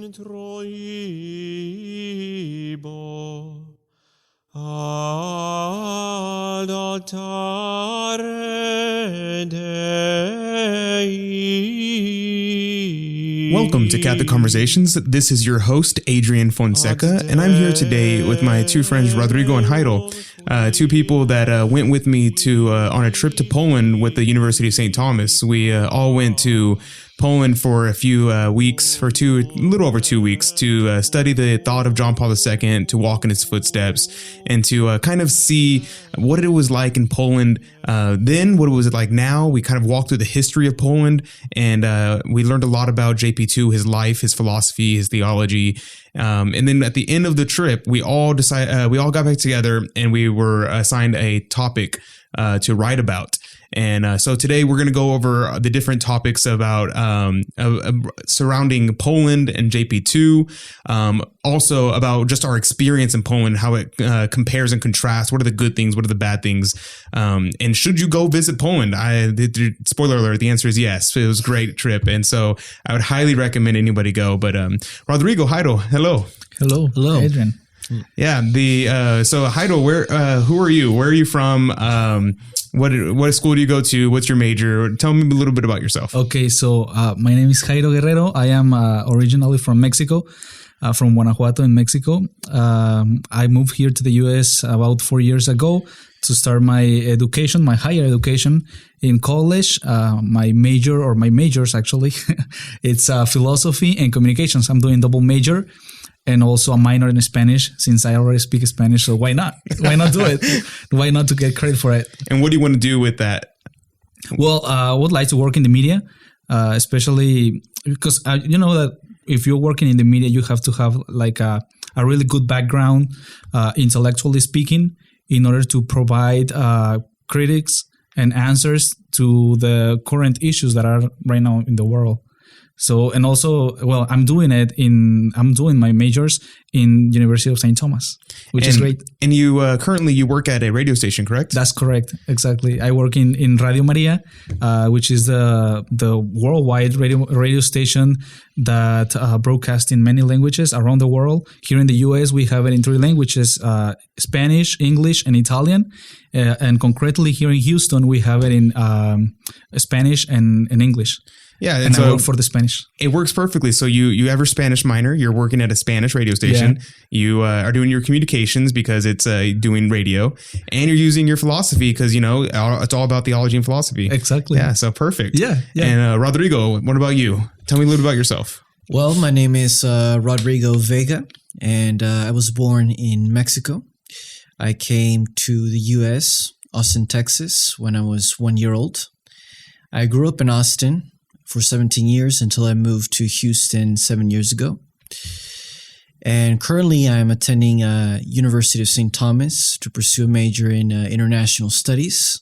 ad altare Dei. Welcome to Catholic Conversations. This is your host, Adrian Fonseca, and I'm here today with my two friends, Rodrigo and Jairo, two people that went with me to on a trip to Poland with the University of St. Thomas. We all went to Poland for a few weeks, a little over 2 weeks, to study the thought of John Paul II, to walk in his footsteps, and to kind of see what it was like in Poland then, what it was like now. We kind of walked through the history of Poland, and we learned a lot about JP2, his life, his philosophy, his theology. And then at the end of the trip, we all got back together, and we were assigned a topic to write about. And so today we're going to go over the different topics about surrounding Poland and JP2, also about just our experience in Poland, how it compares and contrasts. What are the good things? What are the bad things? And should you go visit Poland? Spoiler alert, the answer is yes. It was a great trip. And so I would highly recommend anybody go. But Rodrigo, Jairo, hello. Hello, Adrian. Yeah. So Jairo, who are you? Where are you from? What school do you go to? What's your major? Tell me a little bit about yourself. Okay, so my name is Jairo Guerrero. I am originally from Mexico, from Guanajuato in Mexico. I moved here to the U.S. about 4 years ago to start my education, my higher education in college. My majors actually, it's philosophy and communications. I'm doing double major. And also a minor in Spanish, since I already speak Spanish. So why not? Why not do it? Why not to get credit for it? And what do you want to do with that? Well, I would like to work in the media, especially because you know that if you're working in the media, you have to have like a really good background, intellectually speaking, in order to provide critics and answers to the current issues that are right now in the world. So, and also, well, I'm doing my majors in University of St. Thomas, which is great. And you currently you work at a radio station, correct? That's correct. Exactly. I work in Radio Maria, which is the worldwide radio station that broadcasts in many languages around the world. Here in the US, we have it in 3 languages, Spanish, English, and Italian. And concretely here in Houston, we have it in Spanish and English. Yeah, and so I work for the Spanish. It works perfectly. So you have your Spanish minor. You're working at a Spanish radio station. Yeah. You are doing your communications because it's doing radio, and you're using your philosophy because it's all about theology and philosophy. Exactly. Yeah. So perfect. Yeah. And Rodrigo, what about you? Tell me a little about yourself. Well, my name is Rodrigo Vega, and I was born in Mexico. I came to the U.S., Austin, Texas, when I was 1 year old. I grew up in Austin for 17 years until I moved to Houston 7 years ago. And currently I'm attending University of St. Thomas to pursue a major in international studies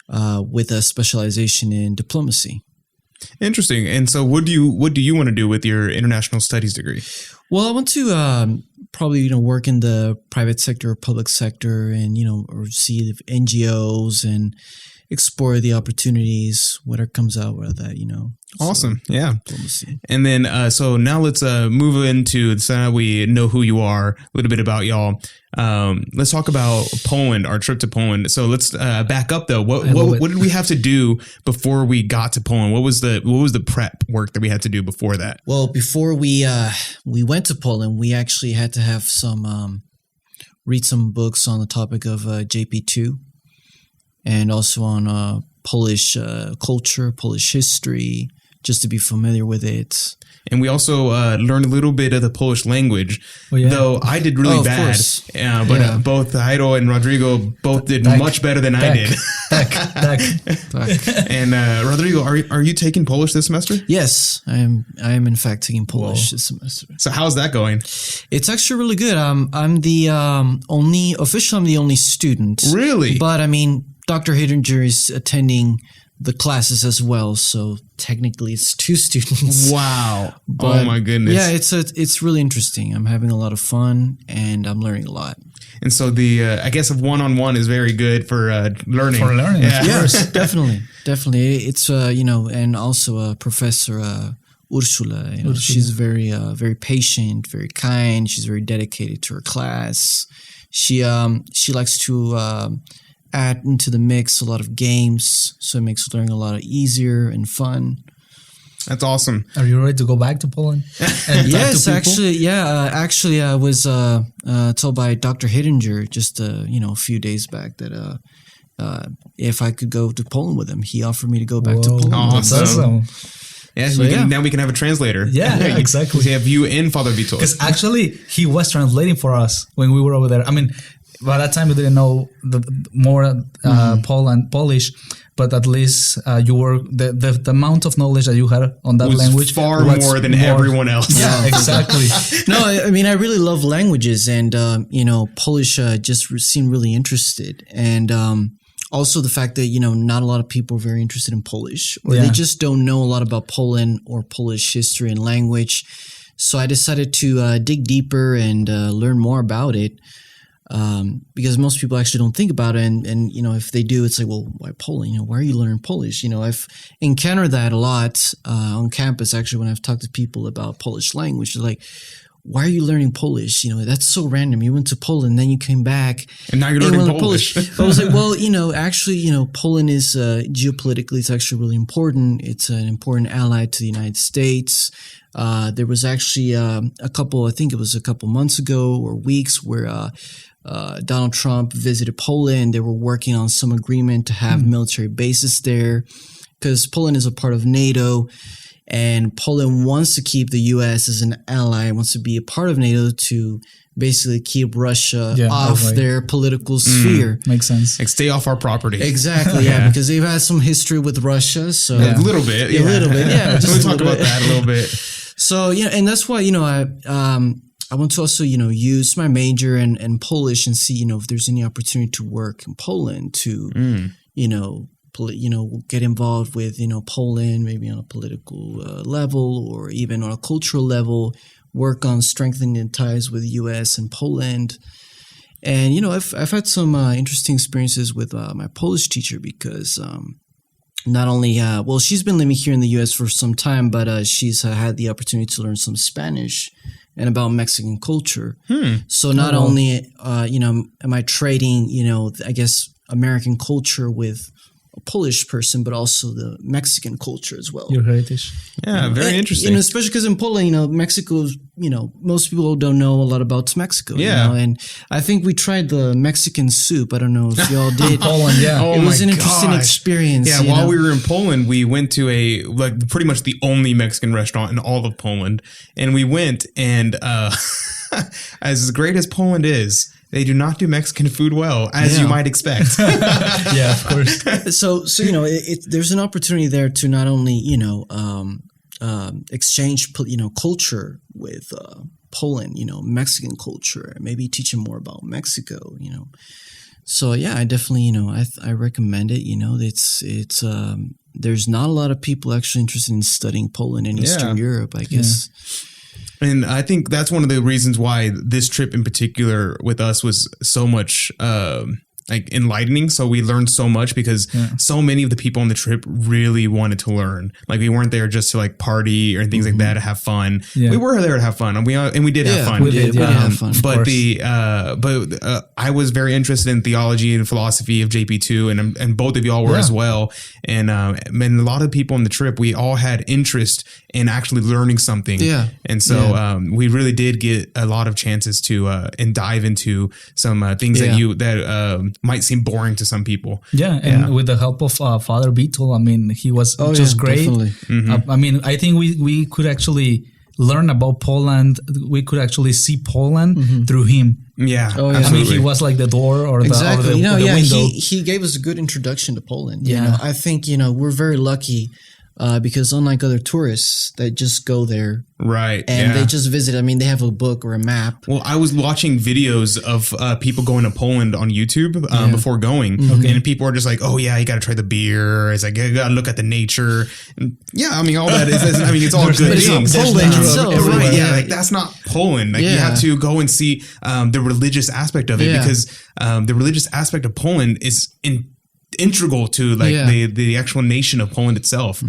with a specialization in diplomacy. Interesting. And so what do you want to do with your international studies degree? Well, I want to probably work in the private sector or public sector and or see the NGOs and explore the opportunities, whatever comes out of that, Awesome. So, yeah. Diplomacy. And then, so now let's move into, so now we know who you are, a little bit about y'all. Let's talk about Poland, our trip to Poland. So let's back up though. What did we have to do before we got to Poland? What was the prep work that we had to do before that? Well, before we went to Poland, we actually had to have read some books on the topic of JP2. And also on Polish culture, Polish history, just to be familiar with it. And we also learned a little bit of the Polish language, though I did really bad. But both Jairo and Rodrigo both did much better than I did. And Rodrigo, are you taking Polish this semester? Yes, I am in fact taking Polish this semester. So how's that going? It's actually really good. I'm the only student. Really? But I mean, Dr. Adrian is attending the classes as well, so technically it's 2 students. Wow! But, oh my goodness! Yeah, it's really interesting. I'm having a lot of fun and I'm learning a lot. And so I guess one-on-one is very good for learning. For learning, yes, definitely. It's and also Professor Ursula. She's very patient, very kind. She's very dedicated to her class. She likes to add into the mix a lot of games, so it makes learning a lot easier and fun. That's awesome. Are you ready to go back to Poland? Yes, actually, I was told by Dr. Hittinger just a few days back that if I could go to Poland with him, he offered me to go back to Poland. Awesome. Yeah, now we can have a translator. Yeah, exactly. We have you and Father Vitor. Because actually, he was translating for us when we were over there. I mean, by that time we didn't know more Polish, but at least you were the amount of knowledge that you had on that language far more than everyone else. Yeah, exactly. No, I mean, I really love languages, and Polish just seemed really interested, and also the fact that not a lot of people are very interested in Polish, or they just don't know a lot about Poland or Polish history and language. So I decided to dig deeper and learn more about it. Because most people actually don't think about it, and if they do, it's like, well, why Poland? Why are you learning Polish? I've encountered that a lot on campus. Actually, when I've talked to people about Polish language, they're like, why are you learning Polish? That's so random. You went to Poland, then you came back, and now you're learning Polish. But I was like, well, actually, Poland is geopolitically, it's actually really important. It's an important ally to the United States. There was actually I think it was a couple months ago or weeks where Donald Trump visited Poland. They were working on some agreement to have military bases there because Poland is a part of NATO, and Poland wants to keep the U.S. as an ally, wants to be a part of NATO to basically keep Russia off their political sphere. Makes sense. Like stay off our property. Exactly, because they've had some history with Russia. So a little bit. A little bit, yeah. Just we'll talk about that a little bit. So, and that's why, I want to also, use my major in Polish and see, if there's any opportunity to work in Poland to, get involved with, Poland, maybe on a political level or even on a cultural level, work on strengthening the ties with the U.S. and Poland. And, I've had some interesting experiences with my Polish teacher because not only, she's been living here in the U.S. for some time, but she's had the opportunity to learn some Spanish and about Mexican culture. So not only, am I trading, I guess, American culture with a Polish person, but also the Mexican culture as well. Your heritage. Yeah, very interesting. Especially because in Poland, Mexico, most people don't know a lot about Mexico. Yeah. And I think we tried the Mexican soup. I don't know if y'all did. Poland, yeah. It was an interesting experience. Yeah, while we were in Poland, we went to pretty much the only Mexican restaurant in all of Poland. And we went and as great as Poland is, they do not do Mexican food well, as you might expect. Yeah, of course. So there's an opportunity there to not only exchange culture with Poland, Mexican culture, maybe teach them more about Mexico, So yeah, I definitely I recommend it. It's there's not a lot of people actually interested in studying Poland in Eastern Europe, I guess. Yeah. And I think that's one of the reasons why this trip in particular with us was so much enlightening. So we learned so much because so many of the people on the trip really wanted to learn. Like we weren't there just to party or things like that to have fun. Yeah. We were there to have fun, and we did have fun. We did have fun. But I was very interested in theology and philosophy of JP2, and both of y'all were as well. And a lot of people on the trip, we all had interest in actually learning something. Yeah. And so we really did get a lot of chances to and dive into some things that might seem boring to some people. Yeah, and with the help of Father Beetle, I mean, he was just great. I mean, I think we could actually learn about Poland. We could actually see Poland through him. Yeah, I mean, he was like the door or the window. He gave us a good introduction to Poland. Yeah, I think we're very lucky. Because unlike other tourists that just go there, right, and they just visit, I mean, they have a book or a map. Well, I was watching videos of people going to Poland on YouTube before going, and people are just like, "Oh yeah, you got to try the beer." It's like you got to look at the nature. And I mean, all that is. I mean, it's all good things. Poland itself, right? Yeah, like that's not Poland. Like you have to go and see the religious aspect of it because the religious aspect of Poland is integral to the actual nation of Poland itself.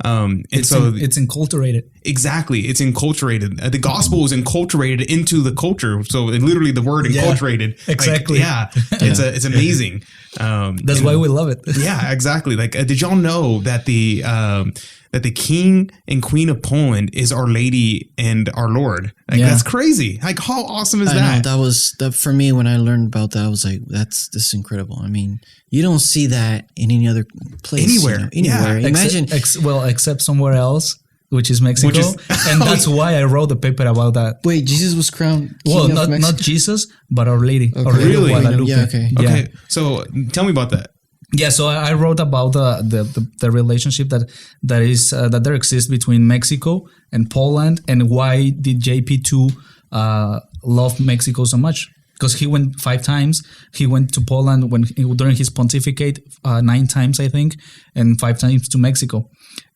And it's enculturated. Exactly. It's enculturated. The gospel is enculturated into the culture. So literally the word enculturated. Exactly. It's amazing. That's why we love it. Yeah, exactly. Like, did y'all know that the king and queen of Poland is Our Lady and our Lord? Like, that's crazy. Like, how awesome is that? I know, that was for me when I learned about that. I was like, this is incredible. I mean, you don't see that in any other place. Anywhere. Anywhere. Imagine. Except somewhere else, which is Mexico. And that's why I wrote the paper about that. Wait, Jesus was crowned king of Mexico? Not Jesus, but Our Lady. Okay. Our Lady Really? of Guadalupe. Yeah, okay. Okay. So tell me about that. Yeah, so I wrote about the relationship that there exists between Mexico and Poland, and why did JP2 love Mexico so much? Because he went 5 times. He went to Poland during his pontificate 9 times, I think, and 5 times to Mexico.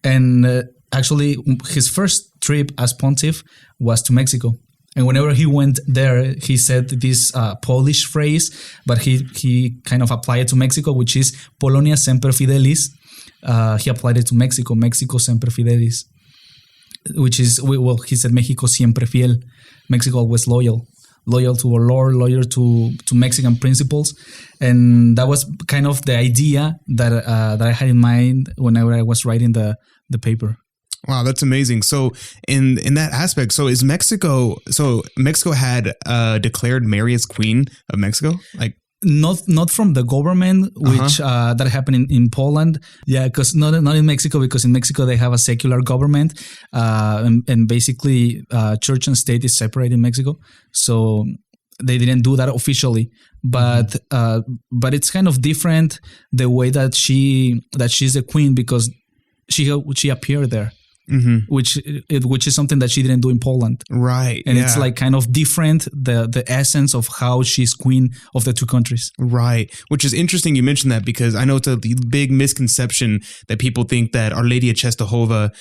And actually, his first trip as pontiff was to Mexico. And whenever he went there, he said this Polish phrase, but he kind of applied it to Mexico, which is Polonia semper fidelis. He applied it to Mexico, Mexico semper fidelis, which is, he said Mexico siempre fiel. Mexico always loyal to our Lord, loyal to Mexican principles. And that was kind of the idea that I had in mind whenever I was writing the paper. Wow, that's amazing. So in that aspect, so Mexico had declared Mary as Queen of Mexico? Like, not from the government, which that happened in Poland. Yeah, because not in Mexico, because in Mexico they have a secular government, and basically church and state is separate in Mexico. So they didn't do that officially, but it's kind of different the way that she's a queen, because she appeared there. Mm-hmm. Which is something that she didn't do in Poland, right? And it's like kind of different, the essence of how she's queen of the 2 countries, right? Which is interesting you mentioned that, because I know it's a big misconception that people think that Our Lady of Częstochowa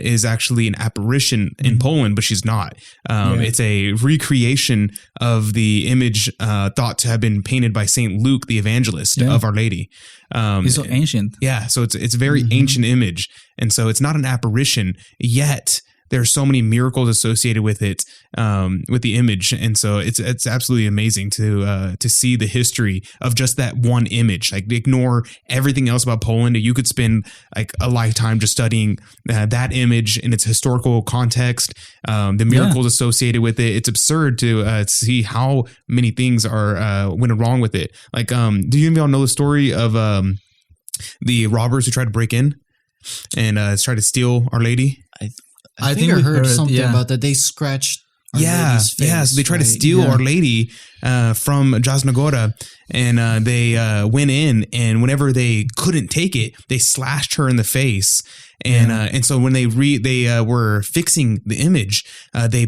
is actually an apparition in Poland, but she's not. It's a recreation of the image thought to have been painted by Saint Luke, the evangelist of Our Lady. It's so ancient. Yeah, so it's a very ancient image, and so it's not an apparition, yet there are so many miracles associated with it, with the image, and so it's absolutely amazing to see the history of just that one image. Like, ignore everything else about Poland. You could spend like a lifetime just studying that image in its historical context, the miracles associated with it. It's absurd to see how many things went wrong with it. Like, do you all know the story of the robbers who tried to break in and tried to steal Our Lady? I think I heard something about that. They scratched Our Lady's face, so they tried to steal Our Lady from Jasnogora, and they went in, and whenever they couldn't take it, they slashed her in the face. And so when they were fixing the image, they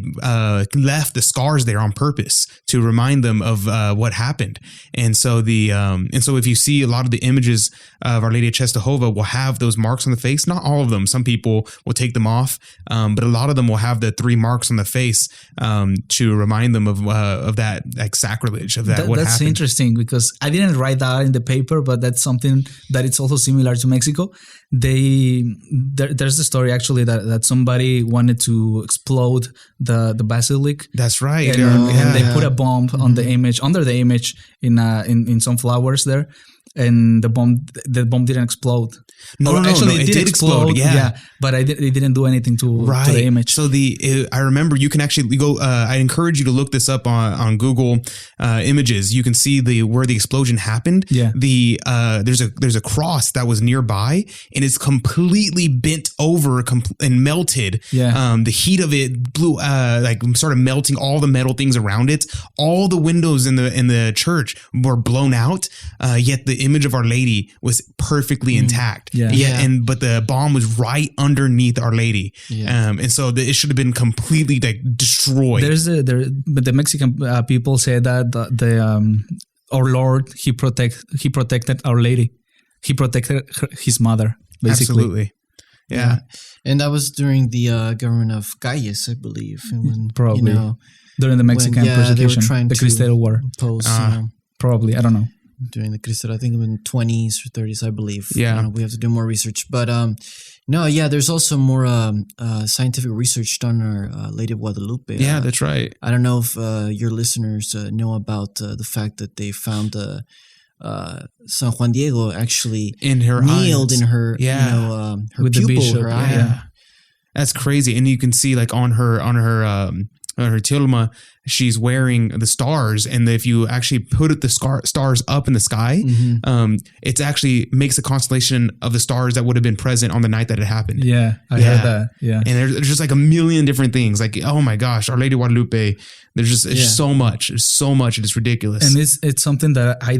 left the scars there on purpose to remind them of what happened. And so if you see a lot of the images of Our Lady of Częstochowa will have those marks on the face. Not all of them. Some people will take them off, but a lot of them will have the 3 marks on the face to remind them of that, like, sacrilege of that. That's happened. Interesting, because I didn't write that in the paper, but that's something that it's also similar to Mexico. There's a story actually that somebody wanted to explode the basilic. That's right. And they put a bomb on the image, under the image, in some flowers there, and the bomb didn't explode. No, it did explode. Yeah, but it didn't do anything to the image. So I remember you can actually go. I encourage you to look this up on Google Images. You can see where the explosion happened. Yeah. There's a cross that was nearby, and it's completely bent over and melted. Yeah. The heat of it blew, started melting all the metal things around it. All the windows in the church were blown out. Yet the image of Our Lady was perfectly intact. But the bomb was right underneath Our Lady. Yeah. And so it should have been completely destroyed. But the Mexican people say that our Lord, he protected Our Lady. He protected his mother, basically. Absolutely. Yeah. And that was during the government of Calles, I believe. When, probably. During the Mexican persecution, the Crusade War. Oppose, probably, I don't know. During the Crusade, I think in the 20s or 30s, I believe. Yeah. We have to do more research. But No, yeah, there's also more scientific research done on Our Lady of Guadalupe. Yeah, that's right. I don't know if your listeners know about the fact that they found San Juan Diego actually In her kneeled eyes. in her, Yeah. her With the pupil, bishop, her eye. yeah. That's crazy. And you can see like on her tilma, she's wearing the stars. And if you actually put the stars up in the sky, it actually makes a constellation of the stars that would have been present on the night that it happened. Yeah, I heard that. Yeah. And there's just like a million different things. Like, oh my gosh, Our Lady of Guadalupe. There's just it's so much. There's so much. It's ridiculous. And it's something that I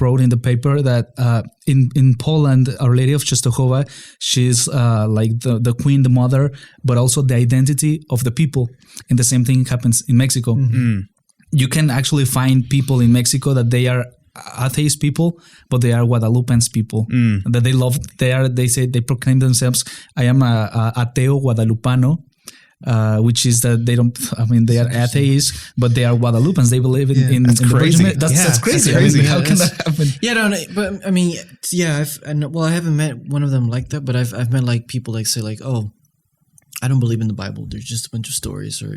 wrote in the paper that in Poland, Our Lady of Częstochowa, she's like the queen, the mother, but also the identity of the people. And the same thing happens in Mexico. You can actually find people in Mexico that they are atheist people, but they are Guadalupans people that they love. They proclaim themselves. I am a ateo Guadalupano. Which is that they don't. I mean, they are atheists, but they are Guadalupans. They believe in That's the crazy. Virgin. That's crazy. That's crazy. I mean, how can that happen? Yeah, no, but I mean, yeah, I haven't met one of them like that, but I've met like people like say like, oh, I don't believe in the Bible. There's just a bunch of stories, or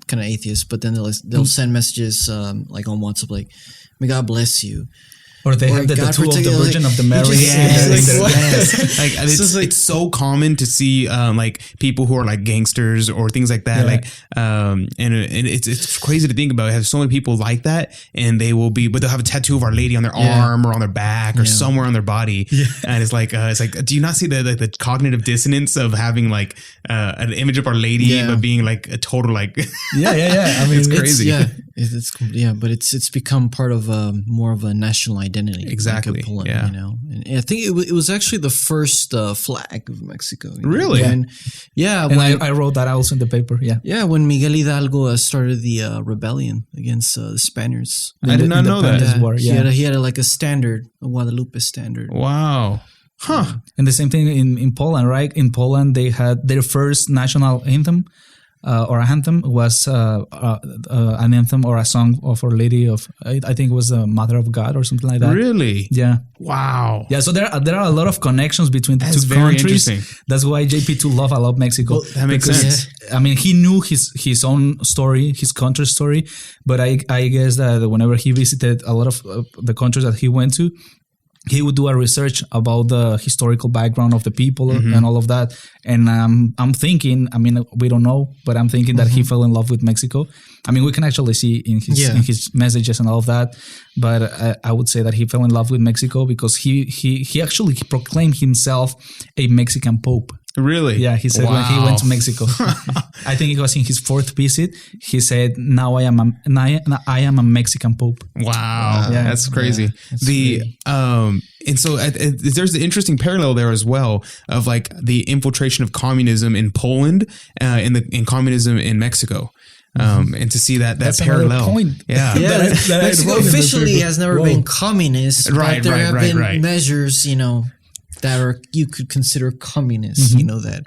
kind of atheists. But then they'll send messages like on WhatsApp, like, "May God bless you." Or they have the God tattoo of the protect- Virgin like, of the you Mary. just- Yes. Like So it's so common to see like people who are like gangsters or things like that. Yeah. Like and it's crazy to think about. I have so many people like that, and but they'll have a tattoo of Our Lady on their arm or on their back or somewhere on their body. And it's like do you not see the cognitive dissonance of having like an image of Our Lady but being like a total like Yeah. I mean, It's crazy. But it's become part of more of a national identity. Exactly, like Poland, yeah. And I think it was actually the first flag of Mexico. Really? And I wrote that also in the paper. Yeah. Yeah, when Miguel Hidalgo started the rebellion against the Spaniards. I did not know that. Independence War, yeah. He had like a standard, a Guadalupe standard. Wow. Huh. And the same thing in Poland, right? In Poland, they had their first national anthem or a anthem was an anthem or a song of Our Lady of, I think it was the Mother of God or something like that. Really? Yeah. Wow. Yeah, so there are a lot of connections between the That's two very countries. interesting. That's why JP2 love a lot Mexico. Well, that makes Because, sense. I mean, he knew his own story, his country's story, but I guess that whenever he visited a lot of the countries that he went to, he would do a research about the historical background of the people and all of that. And I'm thinking, I mean, we don't know, but I'm thinking that he fell in love with Mexico. I mean, we can actually see in his messages and all of that. But I would say that he fell in love with Mexico because he actually proclaimed himself a Mexican Pope. Really? Yeah, he said when he went to Mexico, I think it was in his fourth visit. He said, "Now I am a Mexican Pope." Wow, Yeah. that's crazy. Yeah, And so there's the interesting parallel there as well of like the infiltration of communism in Poland and communism in Mexico. And to see that That's parallel. another point. Yeah. that I Mexico wrote in the officially paper. has never Whoa. been communist, Right, but there have right, been right. measures, that you could consider communist. Mm-hmm. You know that.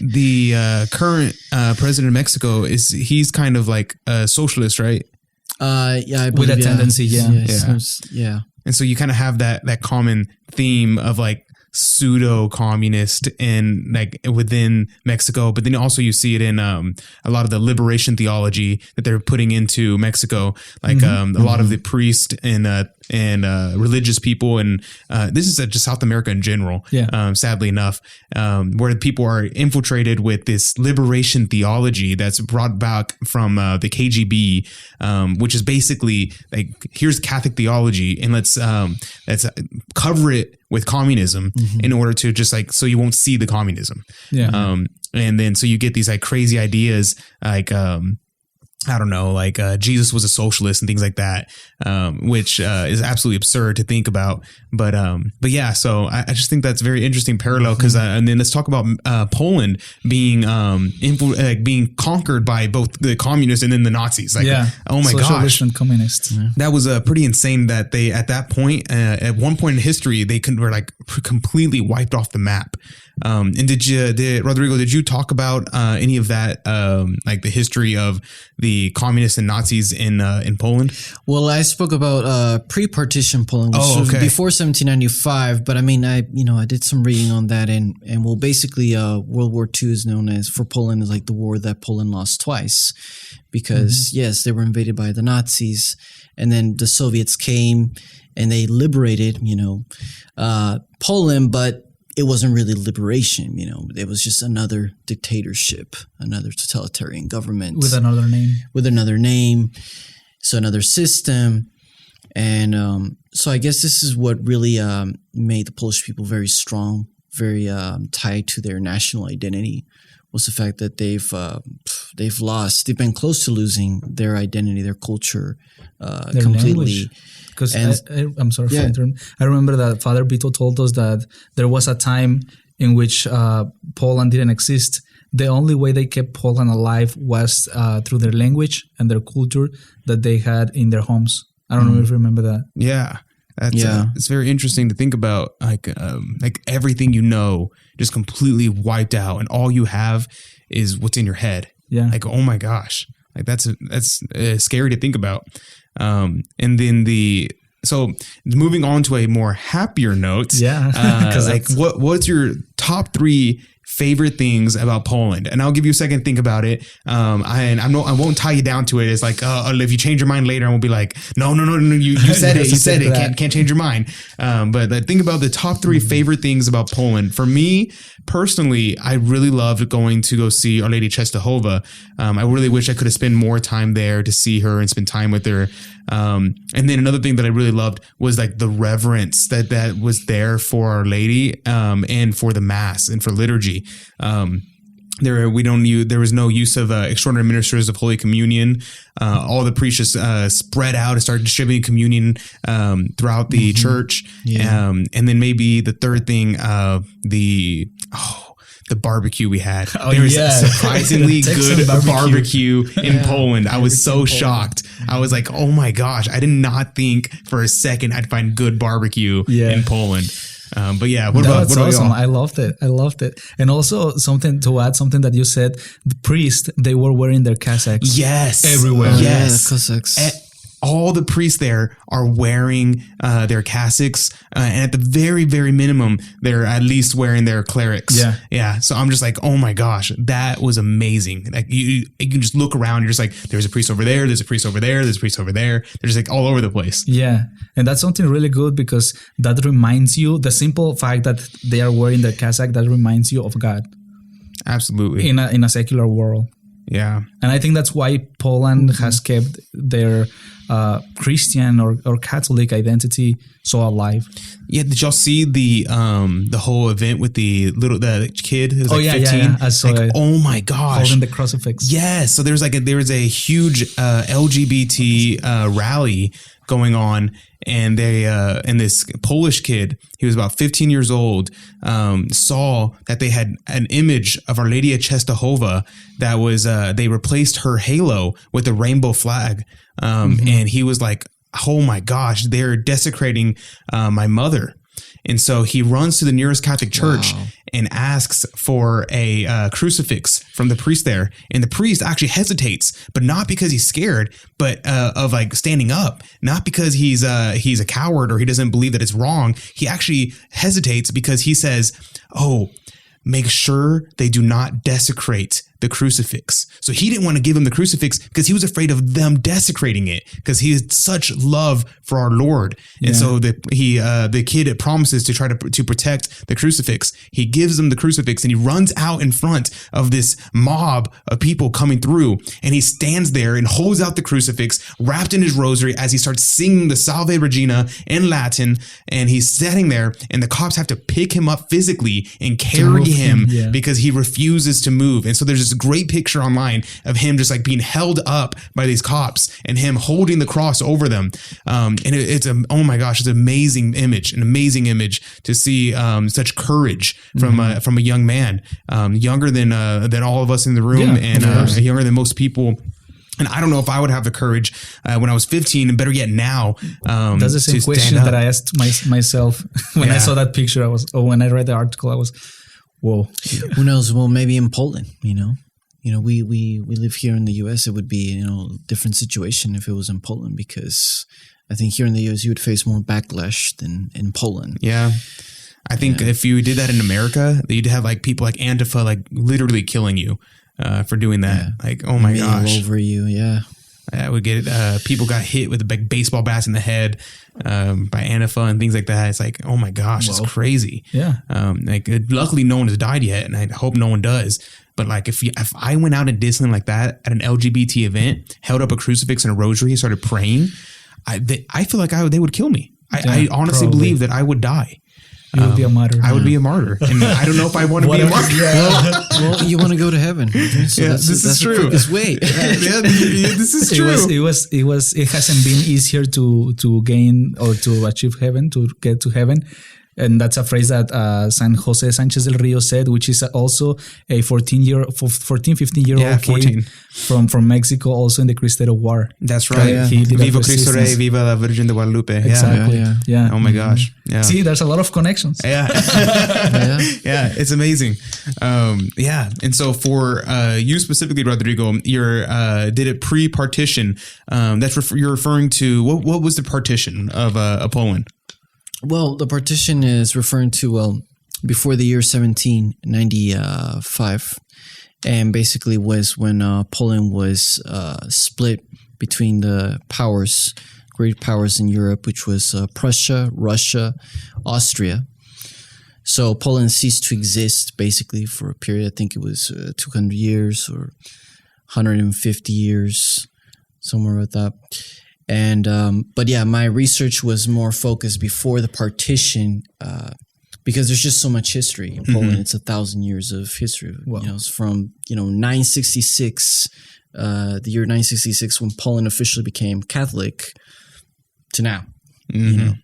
The current president of Mexico he's kind of like a socialist, right? Yeah, I With a believe, tendency, yeah. And so you kind of have that common theme of like pseudo-communist in like within Mexico, but then also you see it in a lot of the liberation theology that they're putting into Mexico, like a lot of the priests and religious people, and this is just South America in general. Sadly enough, where people are infiltrated with this liberation theology that's brought back from the KGB, which is basically like, here's Catholic theology, and let's cover it with communism in order to just like, so you won't see the communism. And then so you get these like crazy ideas like I don't know, like Jesus was a socialist and things like that, which is absolutely absurd to think about. But yeah, so I just think that's very interesting parallel because and then let's talk about Poland being being conquered by both the communists and then the Nazis. Like, oh my Socialist gosh, and communist. that was pretty insane. That they at that point, at one point in history, were like completely wiped off the map. And Rodrigo, did you talk about any of that, like the history of the communists and Nazis in Poland? Well, I spoke about pre-partition Poland, which was before 1795. But I mean, I did some reading on that, and well, basically, World War II is known as for Poland as like the war that Poland lost twice, because yes, they were invaded by the Nazis, and then the Soviets came and they liberated, Poland, but it wasn't really liberation, it was just another dictatorship, another totalitarian government. With another name. So another system. And so I guess this is what really made the Polish people very strong, very tied to their national identity, was the fact that they've been close to losing their identity, their culture, their completely. Because I'm sorry for interrupting. I remember that Father Vito told us that there was a time in which Poland didn't exist. The only way they kept Poland alive was through their language and their culture that they had in their homes. I don't know if you remember that. Yeah. It's very interesting to think about, like everything just completely wiped out, and all you have is what's in your head. Yeah. Like, oh my gosh, like that's scary to think about. And then so moving on to a more happier note. Yeah. Like what's your top 3 favorite things about Poland? And I'll give you a second to think about it. I won't tie you down to it. It's like, if you change your mind later, I won't be like, no, you said it. You said it. Can't change your mind. But think about the top 3 favorite things about Poland. For me personally, I really loved going to go see Our Lady Częstochowa. I really wish I could have spent more time there to see her and spend time with her. And then another thing that I really loved was like the reverence that was there for Our Lady, and for the Mass and for liturgy. There was no use of extraordinary ministers of Holy Communion. All the priests just spread out and started distributing communion throughout the church. Yeah. And then maybe the third thing, the barbecue we had. There was surprisingly good barbecue in Poland. I was so shocked. I was like, oh my gosh, I did not think for a second I'd find good barbecue in Poland. But yeah, what about awesome. y'all? I loved it. And also something that you said, the priests, they were wearing their cassocks. Yes. Everywhere. Yes. Cassocks. All the priests there are wearing their cassocks, and at the very, very minimum, they're at least wearing their clerics. Yeah. So I'm just like, oh my gosh, that was amazing. Like you can just look around, you're just like, there's a priest over there, there's a priest over there, there's a priest over there. They're just like all over the place. Yeah, and that's something really good, because that reminds you, the simple fact that they are wearing their cassock, that reminds you of God. Absolutely. In a secular world. Yeah. And I think that's why Poland has kept their Christian or Catholic identity so alive. Yeah, did y'all see the whole event with the kid who's 15? Yeah. I saw it. Oh my gosh. Holding the crucifix. Yes. So there was a huge LGBT rally going on, and and this Polish kid, he was about 15 years old, saw that they had an image of Our Lady of Częstochowa that was they replaced her halo with a rainbow flag, and he was like, oh my gosh, they're desecrating my mother. And so he runs to the nearest Catholic church and asks for a crucifix from the priest there. And the priest actually hesitates, but not because he's scared, but of like standing up, not because he's a coward or he doesn't believe that it's wrong. He actually hesitates because he says, oh, make sure they do not desecrate the crucifix. So he didn't want to give him the crucifix because he was afraid of them desecrating it, because he had such love for our Lord. And so the kid promises to try to protect the crucifix. He gives them the crucifix and he runs out in front of this mob of people coming through, and he stands there and holds out the crucifix wrapped in his rosary as he starts singing the Salve Regina in Latin. And he's sitting there, and the cops have to pick him up physically and carry him because he refuses to move. And so there's this great picture online of him just like being held up by these cops and him holding the cross over them. And it's oh my gosh, it's an amazing image to see such courage from a young man, younger than all of us in the room, and younger than most people. And I don't know if I would have the courage when I was 15, and better yet now. That's the same question that I asked myself when I saw that picture. When I read the article, I was, Whoa. Who knows? Well, maybe in Poland, we live here in the U.S. It would be, a different situation if it was in Poland, because I think here in the U.S. you would face more backlash than in Poland. Yeah. I think if you did that in America, you'd have like people like Antifa, like literally killing you for doing that. Yeah. Like, oh my Meal gosh. over you, yeah. I would get people got hit with big baseball bats in the head by Antifa and things like that. It's like, oh my gosh, it's crazy. Yeah. Luckily, no one has died yet, and I hope no one does. But like, if I went out and did something like that at an LGBT event, held up a crucifix and a rosary, and started praying, I feel like they would kill me. I honestly believe that I would die. You would be a martyr. I would be a martyr, and I don't know if I want to be a martyr. Well, you want to go to heaven. So this is true. The quickest way. This is true. It hasn't been easier to gain or to achieve heaven, to get to heaven. And that's a phrase that San Jose Sanchez del Rio said, which is also a 15-year-old kid from Mexico, also in the Crusade War. That's right. Yeah. Viva Cristo Rey, Viva la Virgen de Guadalupe. Exactly. Yeah. Oh my gosh. Yeah. See, there's a lot of connections. Yeah. Yeah. It's amazing. And so for you specifically, Rodrigo, you're did it pre-partition. You're referring to what was the partition of Poland? Well, the partition is referring to, before the year 1795, and basically was when Poland was split between the great powers in Europe, which was Prussia, Russia, Austria. So Poland ceased to exist basically for a period, I think it was 200 years or 150 years, somewhere with that. And but yeah, my research was more focused before the partition, because there's just so much history in Poland. It's 1,000 years of history. Wow. It's from 966, the year 966, when Poland officially became Catholic, to now. And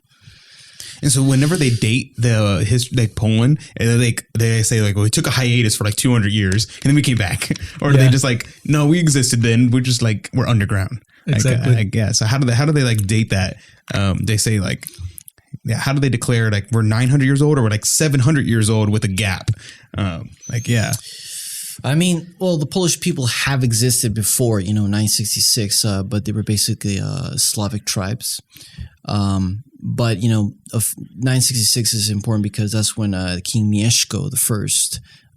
so whenever they date the history, like Poland, they say like, well, we took a hiatus for like 200 years and then we came back, or they just like, no, we existed then. We're just like, we're underground. Exactly. I guess. So how do they like date that? They say like, how do they declare like we're 900 years old or we're like 700 years old with a gap? I mean, well, the Polish people have existed before, 966, but they were basically Slavic tribes. But, of 966 is important because that's when King Mieszko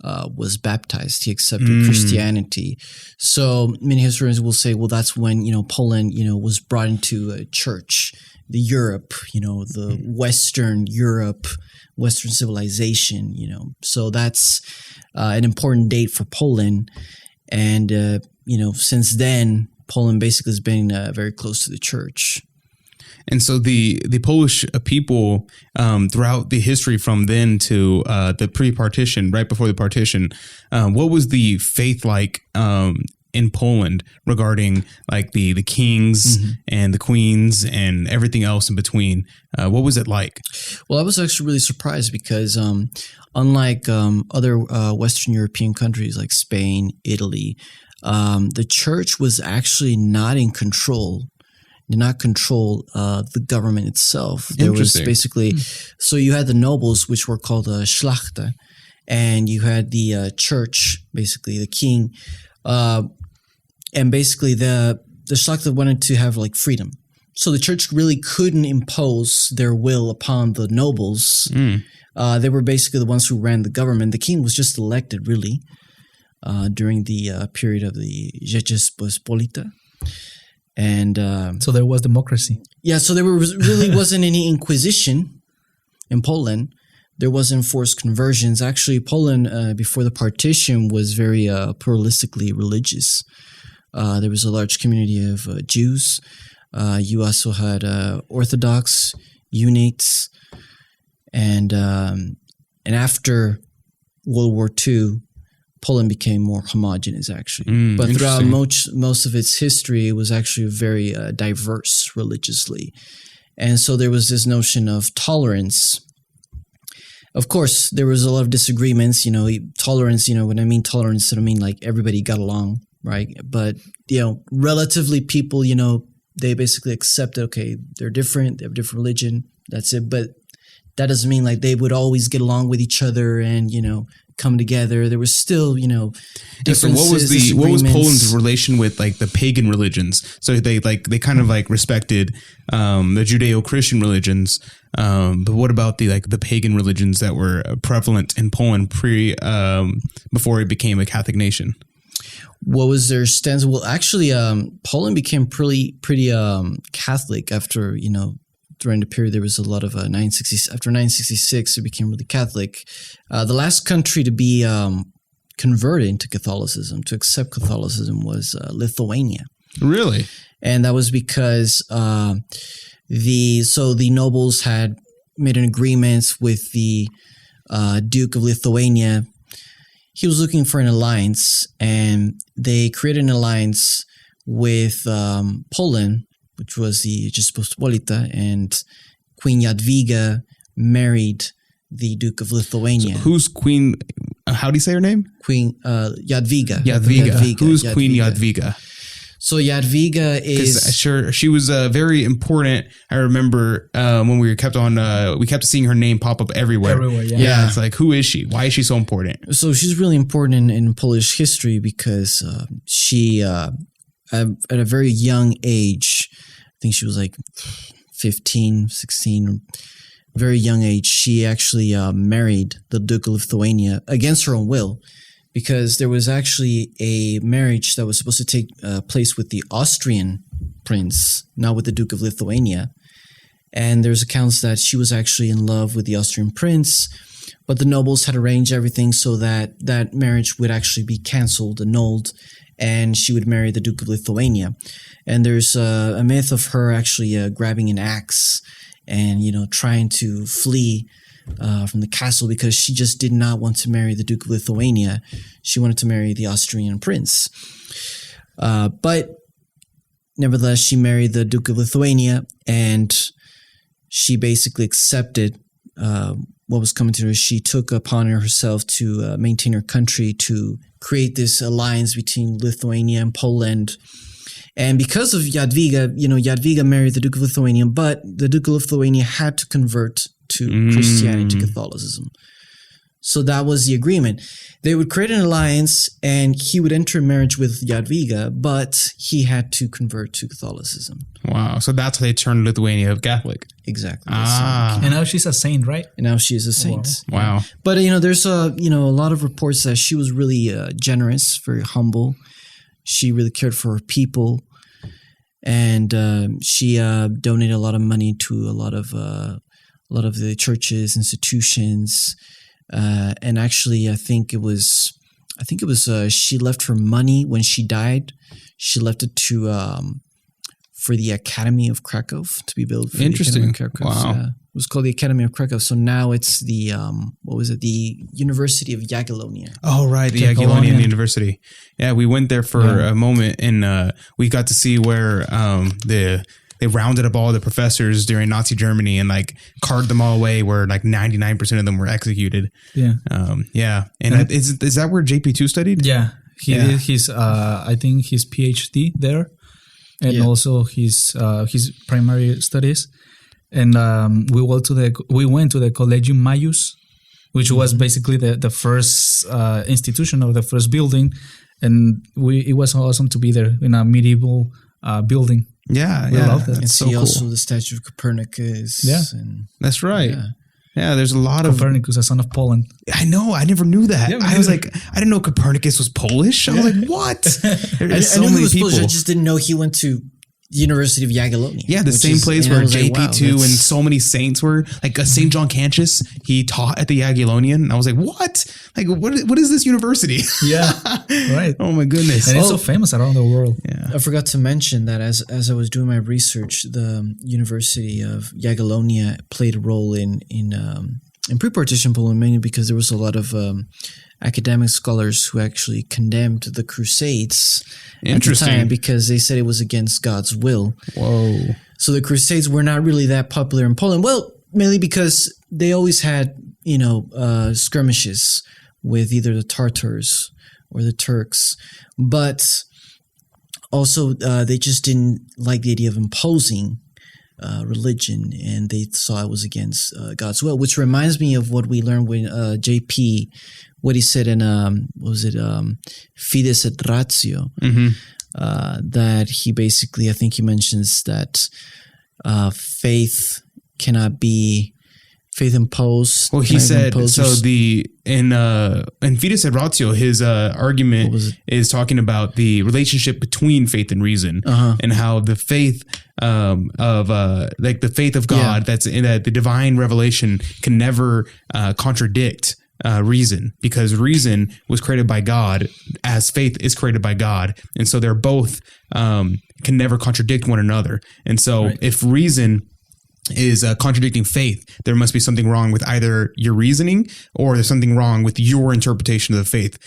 I was baptized. He accepted Christianity. So many historians will say, well, that's when, Poland, was brought into a church, the Europe, the Western Europe, Western civilization, So that's an important date for Poland. And, since then, Poland basically has been very close to the church. And so the Polish people throughout the history from then to the pre-partition, right before the partition, what was the faith like in Poland regarding like the kings and the queens and everything else in between? What was it like? Well, I was actually really surprised because unlike other Western European countries like Spain, Italy, the church was actually not in control. Did not control the government itself. There was basically, so you had the nobles, which were called Szlachta, and you had the church, basically the king, and basically the Szlachta wanted to have like freedom. So the church really couldn't impose their will upon the nobles. They were basically the ones who ran the government. The king was just elected really during the period of the Rzeczpospolita. And so there was democracy. Yeah, so there really wasn't any inquisition in Poland. There wasn't forced conversions. Actually, Poland before the partition was very pluralistically religious. There was a large community of Jews. You also had Orthodox, Unites, and after World War II, Poland became more homogenous, actually. But throughout most of its history, it was actually very diverse religiously. And so there was this notion of tolerance. Of course, there was a lot of disagreements. Tolerance, when I mean tolerance, I don't mean like everybody got along, right? But, relatively people, they basically accepted, okay, they're different, they have a different religion, that's it. But that doesn't mean like they would always get along with each other and, come together. There was still, So differences. what was disagreements. Poland's relation with like the pagan religions? So they kind of like respected the Judeo-Christian religions, but what about the pagan religions that were prevalent in Poland before it became a Catholic nation? What was their stance? Well, actually, Poland became pretty Catholic after, during the period there was a lot of after 966 it became really Catholic. The last country to be converted into Catholicism, to accept Catholicism, was Lithuania. Really? And that was because the nobles had made an agreement with the Duke of Lithuania. He was looking for an alliance, and they created an alliance with Poland, which was the Rzeczpospolita, and Queen Jadwiga married the Duke of Lithuania. So who's Queen? How do you say her name? Queen Jadwiga. Jadwiga. Who's Queen Jadwiga? So Jadwiga is she was very important. I remember when we kept seeing her name pop up everywhere. Yeah. It's like, who is she? Why is she so important? So she's really important in Polish history because she, at a very young age, I think she was like 15, 16, very young age, she actually married the Duke of Lithuania against her own will, because there was actually a marriage that was supposed to take place with the Austrian prince, not with the Duke of Lithuania. And there's accounts that she was actually in love with the Austrian prince, but the nobles had arranged everything so that that marriage would actually be canceled, annulled, and she would marry the Duke of Lithuania. And there's a myth of her actually grabbing an axe and, trying to flee from the castle because she just did not want to marry the Duke of Lithuania. She wanted to marry the Austrian prince. But nevertheless, she married the Duke of Lithuania, and she basically accepted what was coming to her. She took upon herself to maintain her country, to create this alliance between Lithuania and Poland. And because of Jadwiga, Jadwiga married the Duke of Lithuania, but the Duke of Lithuania had to convert to Christianity, to Catholicism. So that was the agreement. They would create an alliance, and he would enter marriage with Jadwiga, but he had to convert to Catholicism. Wow. So that's how they turned Lithuania Catholic. Exactly. And now she's a saint, right? And now she is a saint. Wow. But, there's a lot of reports that she was really generous, very humble. She really cared for her people. And she donated a lot of money to a lot of the churches, institutions. And actually, I think it was she left her money when she died. She left it to for the Academy of Krakow to be built. Interesting. Wow. It was called the Academy of Krakow. So now it's the the University of Jagiellonia. Oh, right, the Jagiellonian University. Yeah, we went there for a moment, and we got to see where they rounded up all the professors during Nazi Germany and carted them all away, where 99% of them were executed. Yeah. And is that where JP2 studied? Yeah. He did his I think his PhD there, and also his primary studies. And we went to the Collegium Maius, which was basically the first institution of the first building, and it was awesome to be there in a medieval building. Yeah, we loved it. And it's see so also cool. the statue of Copernicus. Yeah. And that's right. Yeah, there's a lot Copernicus, a son of Poland. I know. I never knew that. Yeah, I was like, I didn't know Copernicus was Polish. I was like, what? There's so I knew many he was people. Polish. I just didn't know he went to University of Jagiellonia. Yeah, the same place where JP2 and so many saints were. St. John Cantius, he taught at the Jagiellonian. And I was like, what? What is this university? Yeah, right. Oh my goodness. And it's so famous around the world. Yeah. I forgot to mention that as I was doing my research, the University of Jagiellonia played a role in pre-partition Poland, mainly because there was a lot of academic scholars who actually condemned the Crusades at the time because they said it was against God's will. Whoa. So the Crusades were not really that popular in Poland. Well, mainly because they always had, skirmishes with either the Tartars or the Turks. But also they just didn't like the idea of imposing religion, and they saw I was against God's will, which reminds me of what we learned when JP, what he said in Fides et Ratio, that he basically, I think he mentions that faith cannot be faith imposed. Well, he said so. In Fides et Ratio, his argument is talking about the relationship between faith and reason, and how the faith the faith of God, that's in the divine revelation, can never contradict reason, because reason was created by God as faith is created by God, and so they're both can never contradict one another. And so if reason is contradicting faith, there must be something wrong with either your reasoning or there's something wrong with your interpretation of the faith,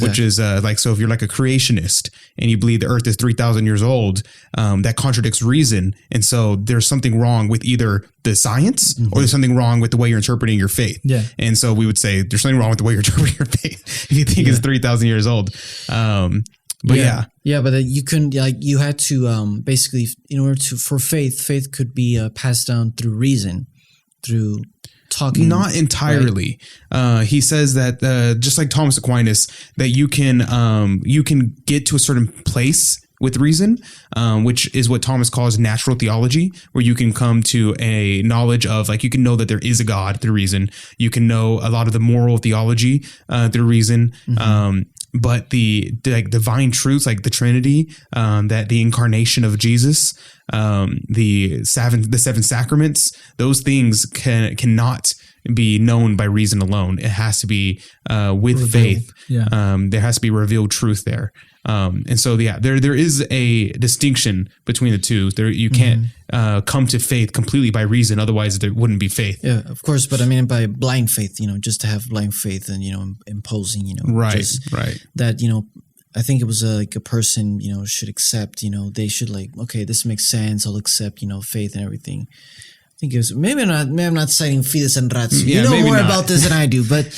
which is so if you're like a creationist and you believe the earth is 3,000 years old, that contradicts reason. And so there's something wrong with either the science or there's something wrong with the way you're interpreting your faith. Yeah. And so we would say there's something wrong with the way you're interpreting your faith if you think it's 3,000 years old. But but you couldn't, you had to basically, in order for faith could be passed down through reason, through talking. Not entirely. Right? He says that just like Thomas Aquinas, that you can get to a certain place with reason, which is what Thomas calls natural theology, where you can come to a knowledge of, you can know that there is a God through reason. You can know a lot of the moral theology through reason. But the divine truths, like the Trinity, that the incarnation of Jesus, the seven sacraments, those things cannot be known by reason alone. It has to be with revealed faith. Yeah. There has to be revealed truth there. And so there is a distinction between the two. There you can't come to faith completely by reason, otherwise there wouldn't be faith. Yeah, of course, but I mean by blind faith, just to have blind faith and imposing, right. That I think it was a person should accept, they should okay, this makes sense, I'll accept faith and everything. I think it was maybe I'm not citing Fides and Ratio. You know more about this than I do, but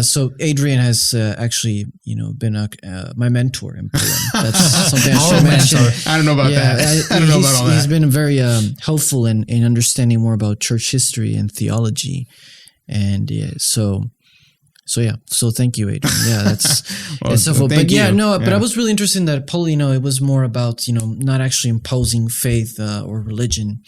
So Adrian has actually been my mentor in Poland. That's something I should mention. I don't know about that. I don't know about all that. He's been very helpful in understanding more about church history and theology, and So thank you, Adrian. Yeah, that's helpful. But but I was really interested in that Poland, it was more about, not actually imposing faith or religion,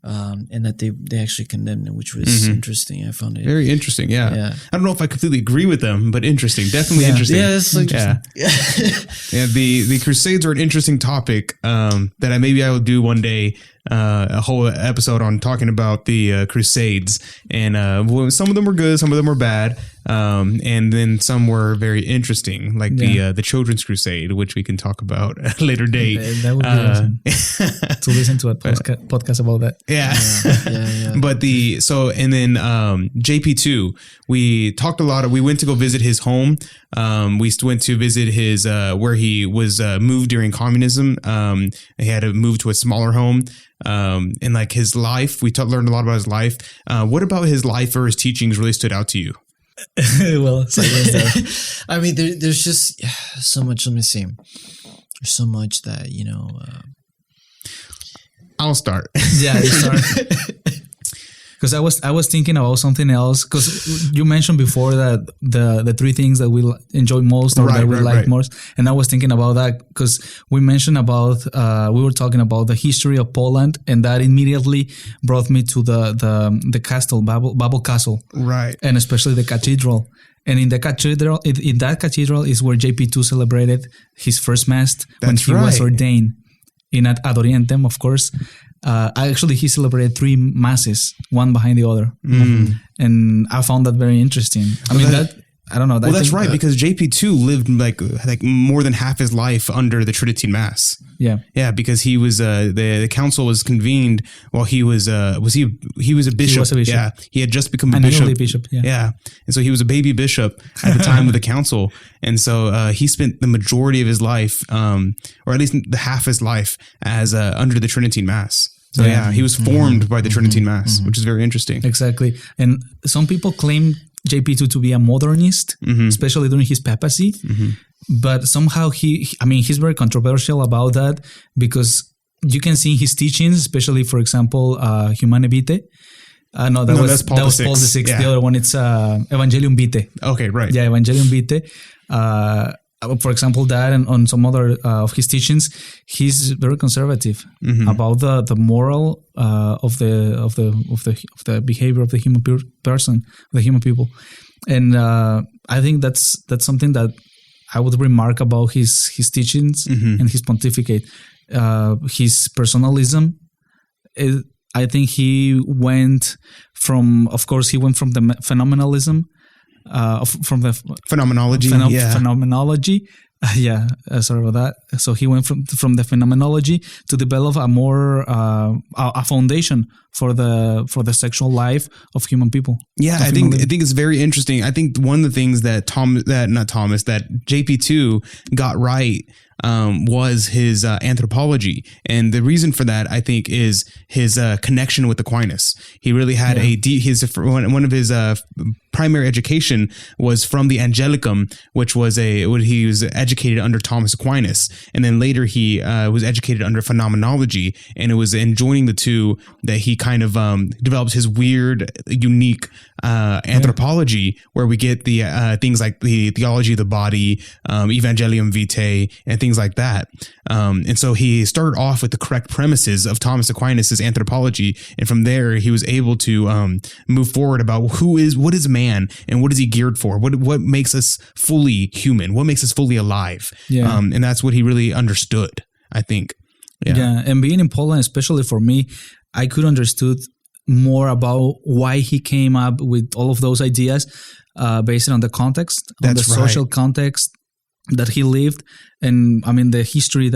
and that they actually condemned it, which was interesting. I found it very interesting. Yeah. I don't know if I completely agree with them, but interesting. Definitely interesting. Yeah, it's interesting. Yeah. The Crusades are an interesting topic that maybe I will do one day. A whole episode on talking about the Crusades, and some of them were good, some of them were bad, and then some were very interesting, like the Children's Crusade, which we can talk about at a later date. That would be awesome to listen to a podcast about that. Yeah. But then JP2, we talked a lot. We went to go visit his home. We went to visit his where he was moved during communism. He had to move to a smaller home. And his life, we learned a lot about his life. What about his life or his teachings really stood out to you? Well, I mean, there's just so much. Let me see. There's so much that I'll start. Yeah, you start. Because I was thinking about something else, because you mentioned before that the three things that we enjoy most or that we like most, and I was thinking about that because we mentioned about we were talking about the history of Poland, and that immediately brought me to the castle, Babel Castle, right, and especially the cathedral. And in that cathedral is where JP2 celebrated his first mass when he was ordained in Ad Orientem, of course. Actually, he celebrated 3 masses, one behind the other, and I found that very interesting. I don't know. Well, that's right, because JP2 lived like more than half his life under the Tridentine Mass. Yeah, because he was the council was convened while he was a bishop. He was a bishop. Yeah, he had just become a bishop. Yeah, and so he was a baby bishop at the time of the council, and so he spent the majority of his life, or at least the half his life, as under the Tridentine Mass. So he was formed by the Tridentine Mass, which is very interesting. Exactly, and some people claim JP2 to be a modernist, especially during his papacy. But somehow he's very controversial about that, because you can see his teachings, especially, for example, Humane Vitae. No, that's Paul that was VI. Paul VI. Yeah. The other one, it's Evangelium Vitae. Okay, right. Yeah, Evangelium Vitae. For example, that and on some other of his teachings, he's very conservative about the moral of the behavior of the human person, the human people, and I think that's something that I would remark about his teachings and his pontificate. His personalism. I think he went from the phenomenalism. From the Phenomenology. phenomenology. Sorry about that. So he went from the phenomenology to develop a more a foundation for the sexual life of human people. Yeah, I think it's very interesting. I think one of the things that JP2 got right was his anthropology, and the reason for that, I think, is his connection with Aquinas. He really had one of his primary education was from the Angelicum, which was he was educated under Thomas Aquinas, and then later he was educated under phenomenology, and it was in joining the two that he kind of develops his weird, unique anthropology, where we get the things like the theology of the body, Evangelium Vitae, and things like that. And so he started off with the correct premises of Thomas Aquinas' anthropology, and from there he was able to move forward about what is man and what is he geared for? What makes us fully human? What makes us fully alive? Yeah. And that's what he really understood, I think. Yeah. And being in Poland, especially for me, I could understood more about why he came up with all of those ideas based on the context, on the social context that he lived, and I mean the history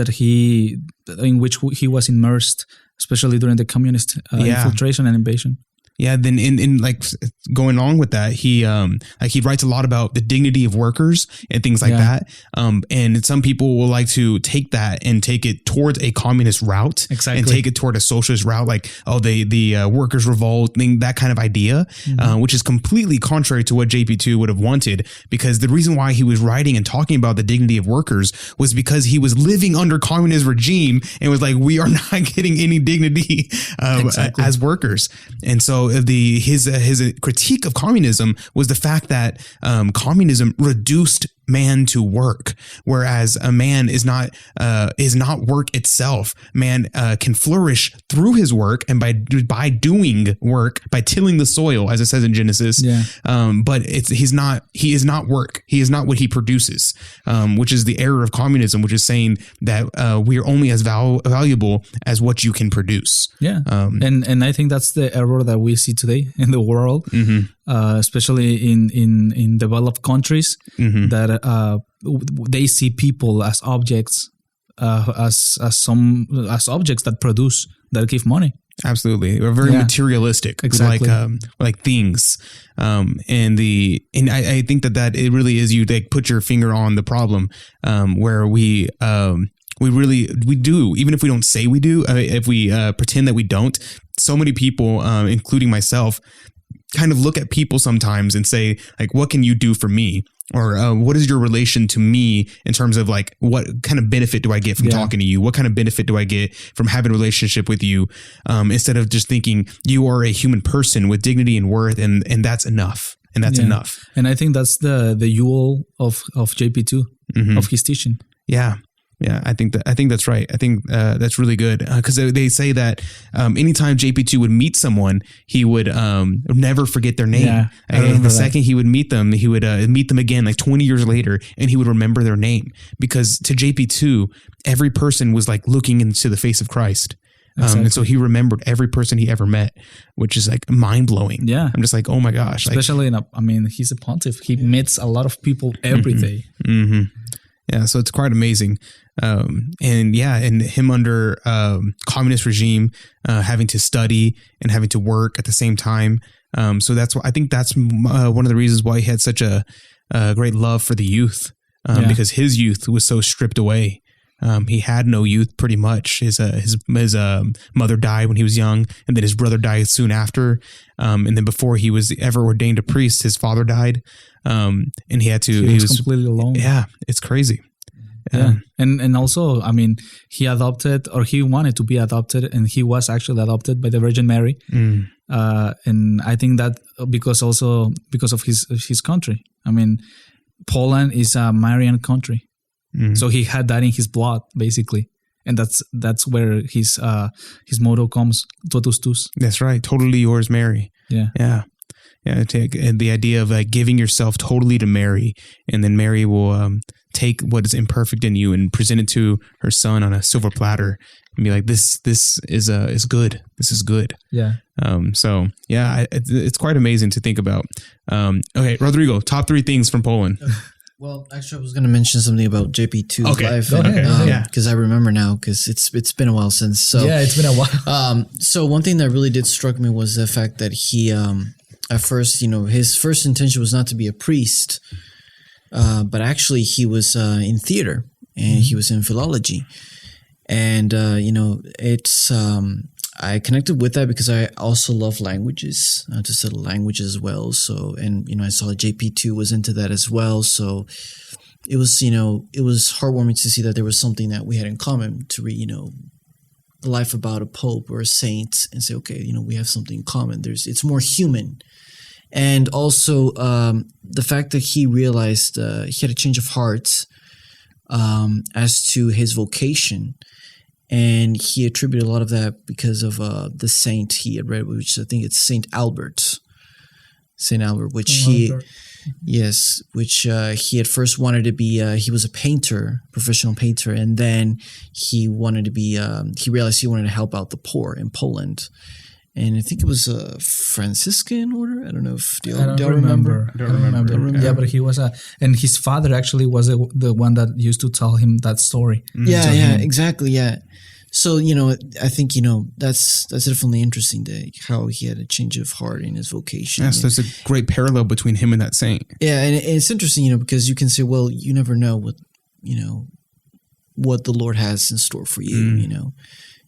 in which he was immersed, especially during the communist infiltration and invasion. Yeah, then in like going along with that, he writes a lot about the dignity of workers and things like that. And some people will like to take that and take it towards a communist route, and take it toward a socialist route, like the workers' revolt thing, that kind of idea, which is completely contrary to what JP2 would have wanted. Because the reason why he was writing and talking about the dignity of workers was because he was living under communist regime and was like, we are not getting any dignity as workers, and so. His critique of communism was the fact that communism reduced man to work, whereas a man is not work itself. Man can flourish through his work and by doing work, by tilling the soil, as it says in Genesis. But he is not work. He is not what he produces, which is the error of communism, which is saying that we are only as valuable as what you can produce. And I think that's the error that we see today in the world, especially in developed countries, that they see people as objects, as objects that produce, that give money. Absolutely, we're very materialistic, like things, and I think that it really is, you like put your finger on the problem, where we do, even if we don't say we do, if we pretend that we don't. So many people, including myself, kind of look at people sometimes and say, like, what can you do for me? Or what is your relation to me in terms of like, what kind of benefit do I get from talking to you? What kind of benefit do I get from having a relationship with you? Instead of just thinking you are a human person with dignity and worth, and that's enough. And that's enough. And I think that's the jewel of JP2, of his teaching. Yeah, I think that's right. I think that's really good, because they say that anytime JP2 would meet someone, he would never forget their name. Yeah, and the second he would meet them, he would meet them again like 20 years later, and he would remember their name, because to JP2, every person was like looking into the face of Christ. And so he remembered every person he ever met, which is like mind blowing. Yeah. I'm just like, oh my gosh. Especially he's a pontiff. He meets a lot of people every day. Yeah, so it's quite amazing. And him under communist regime, having to study and having to work at the same time. So that's why I think that's one of the reasons why he had such a great love for the youth, because his youth was so stripped away. He had no youth pretty much. His mother died when he was young, and then his brother died soon after. And then before he was ever ordained a priest, his father died. And he was completely alone. Yeah, it's crazy. Yeah. And also, I mean, he adopted, or he wanted to be adopted, and he was actually adopted by the Virgin Mary. And I think that because of his country. I mean, Poland is a Marian country. So he had that in his blood, basically. And that's where his motto comes, totus tus. That's right. Totally yours, Mary. Yeah. Take the idea of giving yourself totally to Mary, and then Mary will take what is imperfect in you and present it to her son on a silver platter and be like, this is good. This is good. Yeah. So yeah, it's quite amazing to think about. Okay, Rodrigo, top 3 things from Poland. Well, actually, I was going to mention something about JP2's life. Go ahead. Because I remember now, because it's been a while since. So yeah, it's been a while. So one thing that really did struck me was the fact that he, at first, his first intention was not to be a priest, but actually he was in theater and he was in philology. And, it's, I connected with that because I also love languages, to study language as well. So, and, I saw JP2 was into that as well. So it was, it was heartwarming to see that there was something that we had in common to read, the life about a pope or a saint and say, okay, we have something in common. It's more human. And also the fact that he realized he had a change of heart as to his vocation. And he attributed a lot of that because of the saint he had read, which I think it's Saint Albert. Saint Albert, which he had first wanted to be, he was a painter, professional painter. And then he wanted to be, he realized he wanted to help out the poor in Poland. And I think it was a Franciscan order. I don't know if do y'all remember. I don't remember. Yeah, but he was and his father actually was the one that used to tell him that story. Yeah, exactly. Yeah. So, I think, that's definitely interesting how he had a change of heart in his vocation. Yes, there's a great parallel between him and that saint. Yeah, and it's interesting, because you can say, well, you never know what the Lord has in store for you,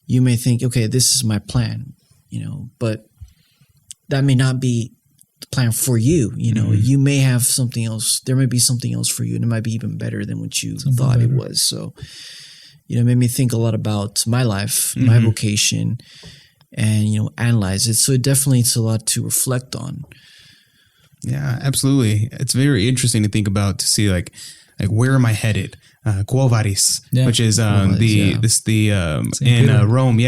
You may think, okay, this is my plan, but that may not be the plan for you, You may have something else. There may be something else for you, and it might be even better than what you thought it was. So, it made me think a lot about my life, my vocation, and, analyze it. So it's a lot to reflect on. Yeah, absolutely. It's very interesting to think about, to see like where am I headed? Quo vadis, which is in Rome,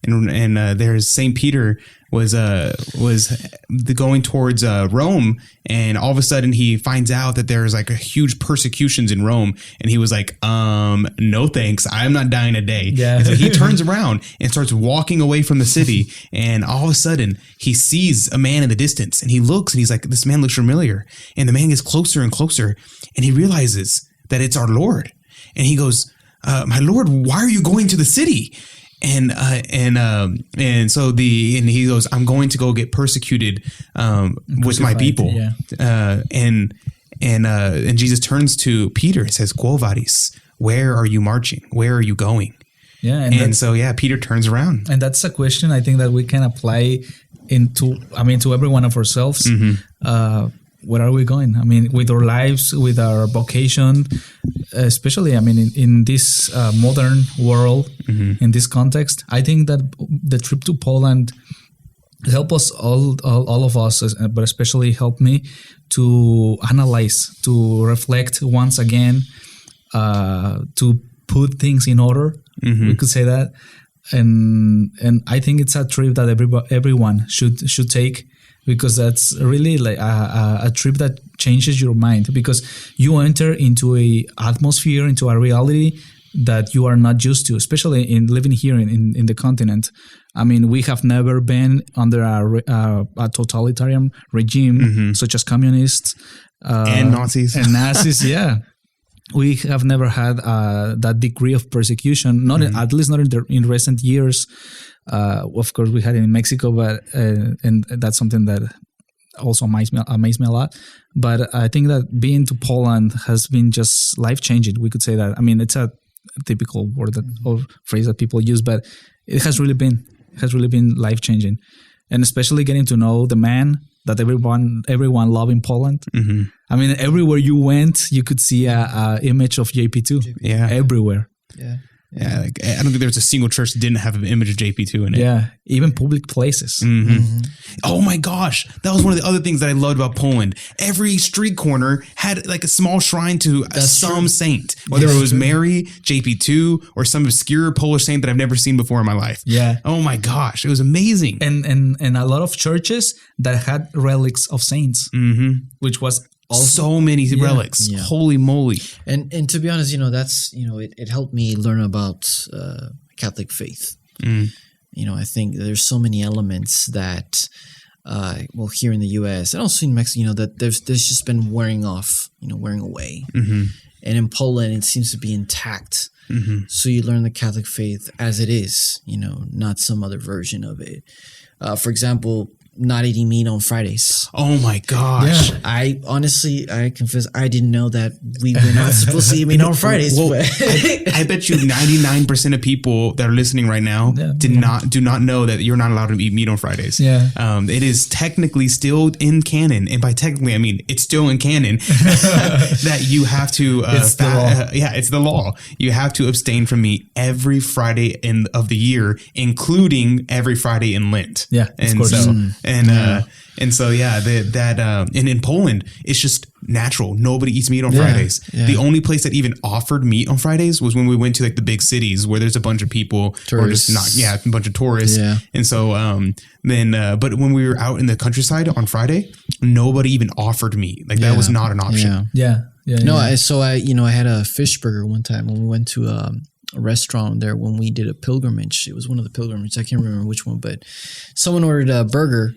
and there's Saint Peter was going towards Rome, and all of a sudden he finds out that there's like a huge persecutions in Rome, and he was like, no thanks, I'm not dying today. Yeah. And so he turns around and starts walking away from the city, and all of a sudden he sees a man in the distance, and he looks, and he's like, this man looks familiar, and the man gets closer and closer, and he realizes that it's our Lord. And he goes, my Lord, why are you going to the city? And he goes, I'm going to go get persecuted with my people. Yeah. And Jesus turns to Peter and says, Quo vadis, where are you marching? Where are you going? Yeah. And Peter turns around. And that's a question I think that we can apply to every one of ourselves. Where are we going? I mean, with our lives, with our vocation, especially, in this modern world, in this context, I think that the trip to Poland helped us, all of us, but especially helped me to analyze, to reflect once again, to put things in order. We could say that. And I think it's a trip that everyone should take, because that's really like a trip that changes your mind, because you enter into a atmosphere, into a reality that you are not used to, especially in living here in the continent. I mean, we have never been under a totalitarian regime, such as communists and Nazis. Yeah. We have never had that degree of persecution, at least not in recent years. Of course, we had it in Mexico, but and that's something that also amazed me a lot. But I think that being to Poland has been just life changing. We could say that. I mean, it's a typical word or phrase that people use, but it has really been life changing, and especially getting to know the man that everyone loved in Poland. Mm-hmm. I mean, everywhere you went, you could see a image of JP2. Yeah. Everywhere. Yeah. Yeah, like, I don't think there's a single church that didn't have an image of JP2 in it. Yeah, even public places. Oh my gosh, that was one of the other things that I loved about Poland. Every street corner had like a small shrine to some saint, whether it was Mary, JP2, or some obscure Polish saint that I've never seen before in my life. Yeah. Oh my gosh, it was amazing. And a lot of churches that had relics of saints, which was so many relics. Yeah. Holy moly. And to be honest, that's, it helped me learn about Catholic faith. I think there's so many elements that, here in the U.S. and also in Mexico, that there's just been wearing away. And in Poland, it seems to be intact. So you learn the Catholic faith as it is, not some other version of it. For example, not eating meat on Fridays. Oh my gosh. Yeah. I confess, I didn't know that we were not supposed to eat meat on Fridays. Well, I bet you 99% of people that are listening right now do not know that you're not allowed to eat meat on Fridays. Yeah. It is technically still in canon. And by technically, I mean, it's still in canon that you have to, it's the law. It's the law. You have to abstain from meat every Friday of the year, including every Friday in Lent. Yeah, of course. And in Poland, it's just natural. Nobody eats meat on Fridays. Yeah. The only place that even offered meat on Fridays was when we went to like the big cities where there's a bunch of people tourists. or just a bunch of tourists. Yeah. And so but when we were out in the countryside on Friday, nobody even offered meat. Like that was not an option. Yeah. No, I had a fish burger one time when we went to a restaurant there when we did a pilgrimage. It was one of the pilgrimages. I can't remember which one, but someone ordered a burger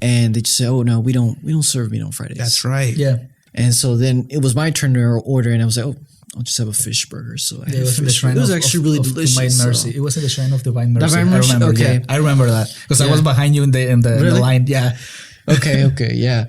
and they just said, "Oh no, we don't serve meat on Fridays." That's right. Yeah. And so then it was my turn to order, and I was like, "Oh, I'll just have a fish burger." So I had It was in the fish shrine burger. It was actually really delicious. Divine Mercy. So. It was in the shrine of Divine Mercy. Divine Mercy? I remember. Okay. Yeah. I remember that because I was behind you in the Really? line. Yeah. Okay, yeah.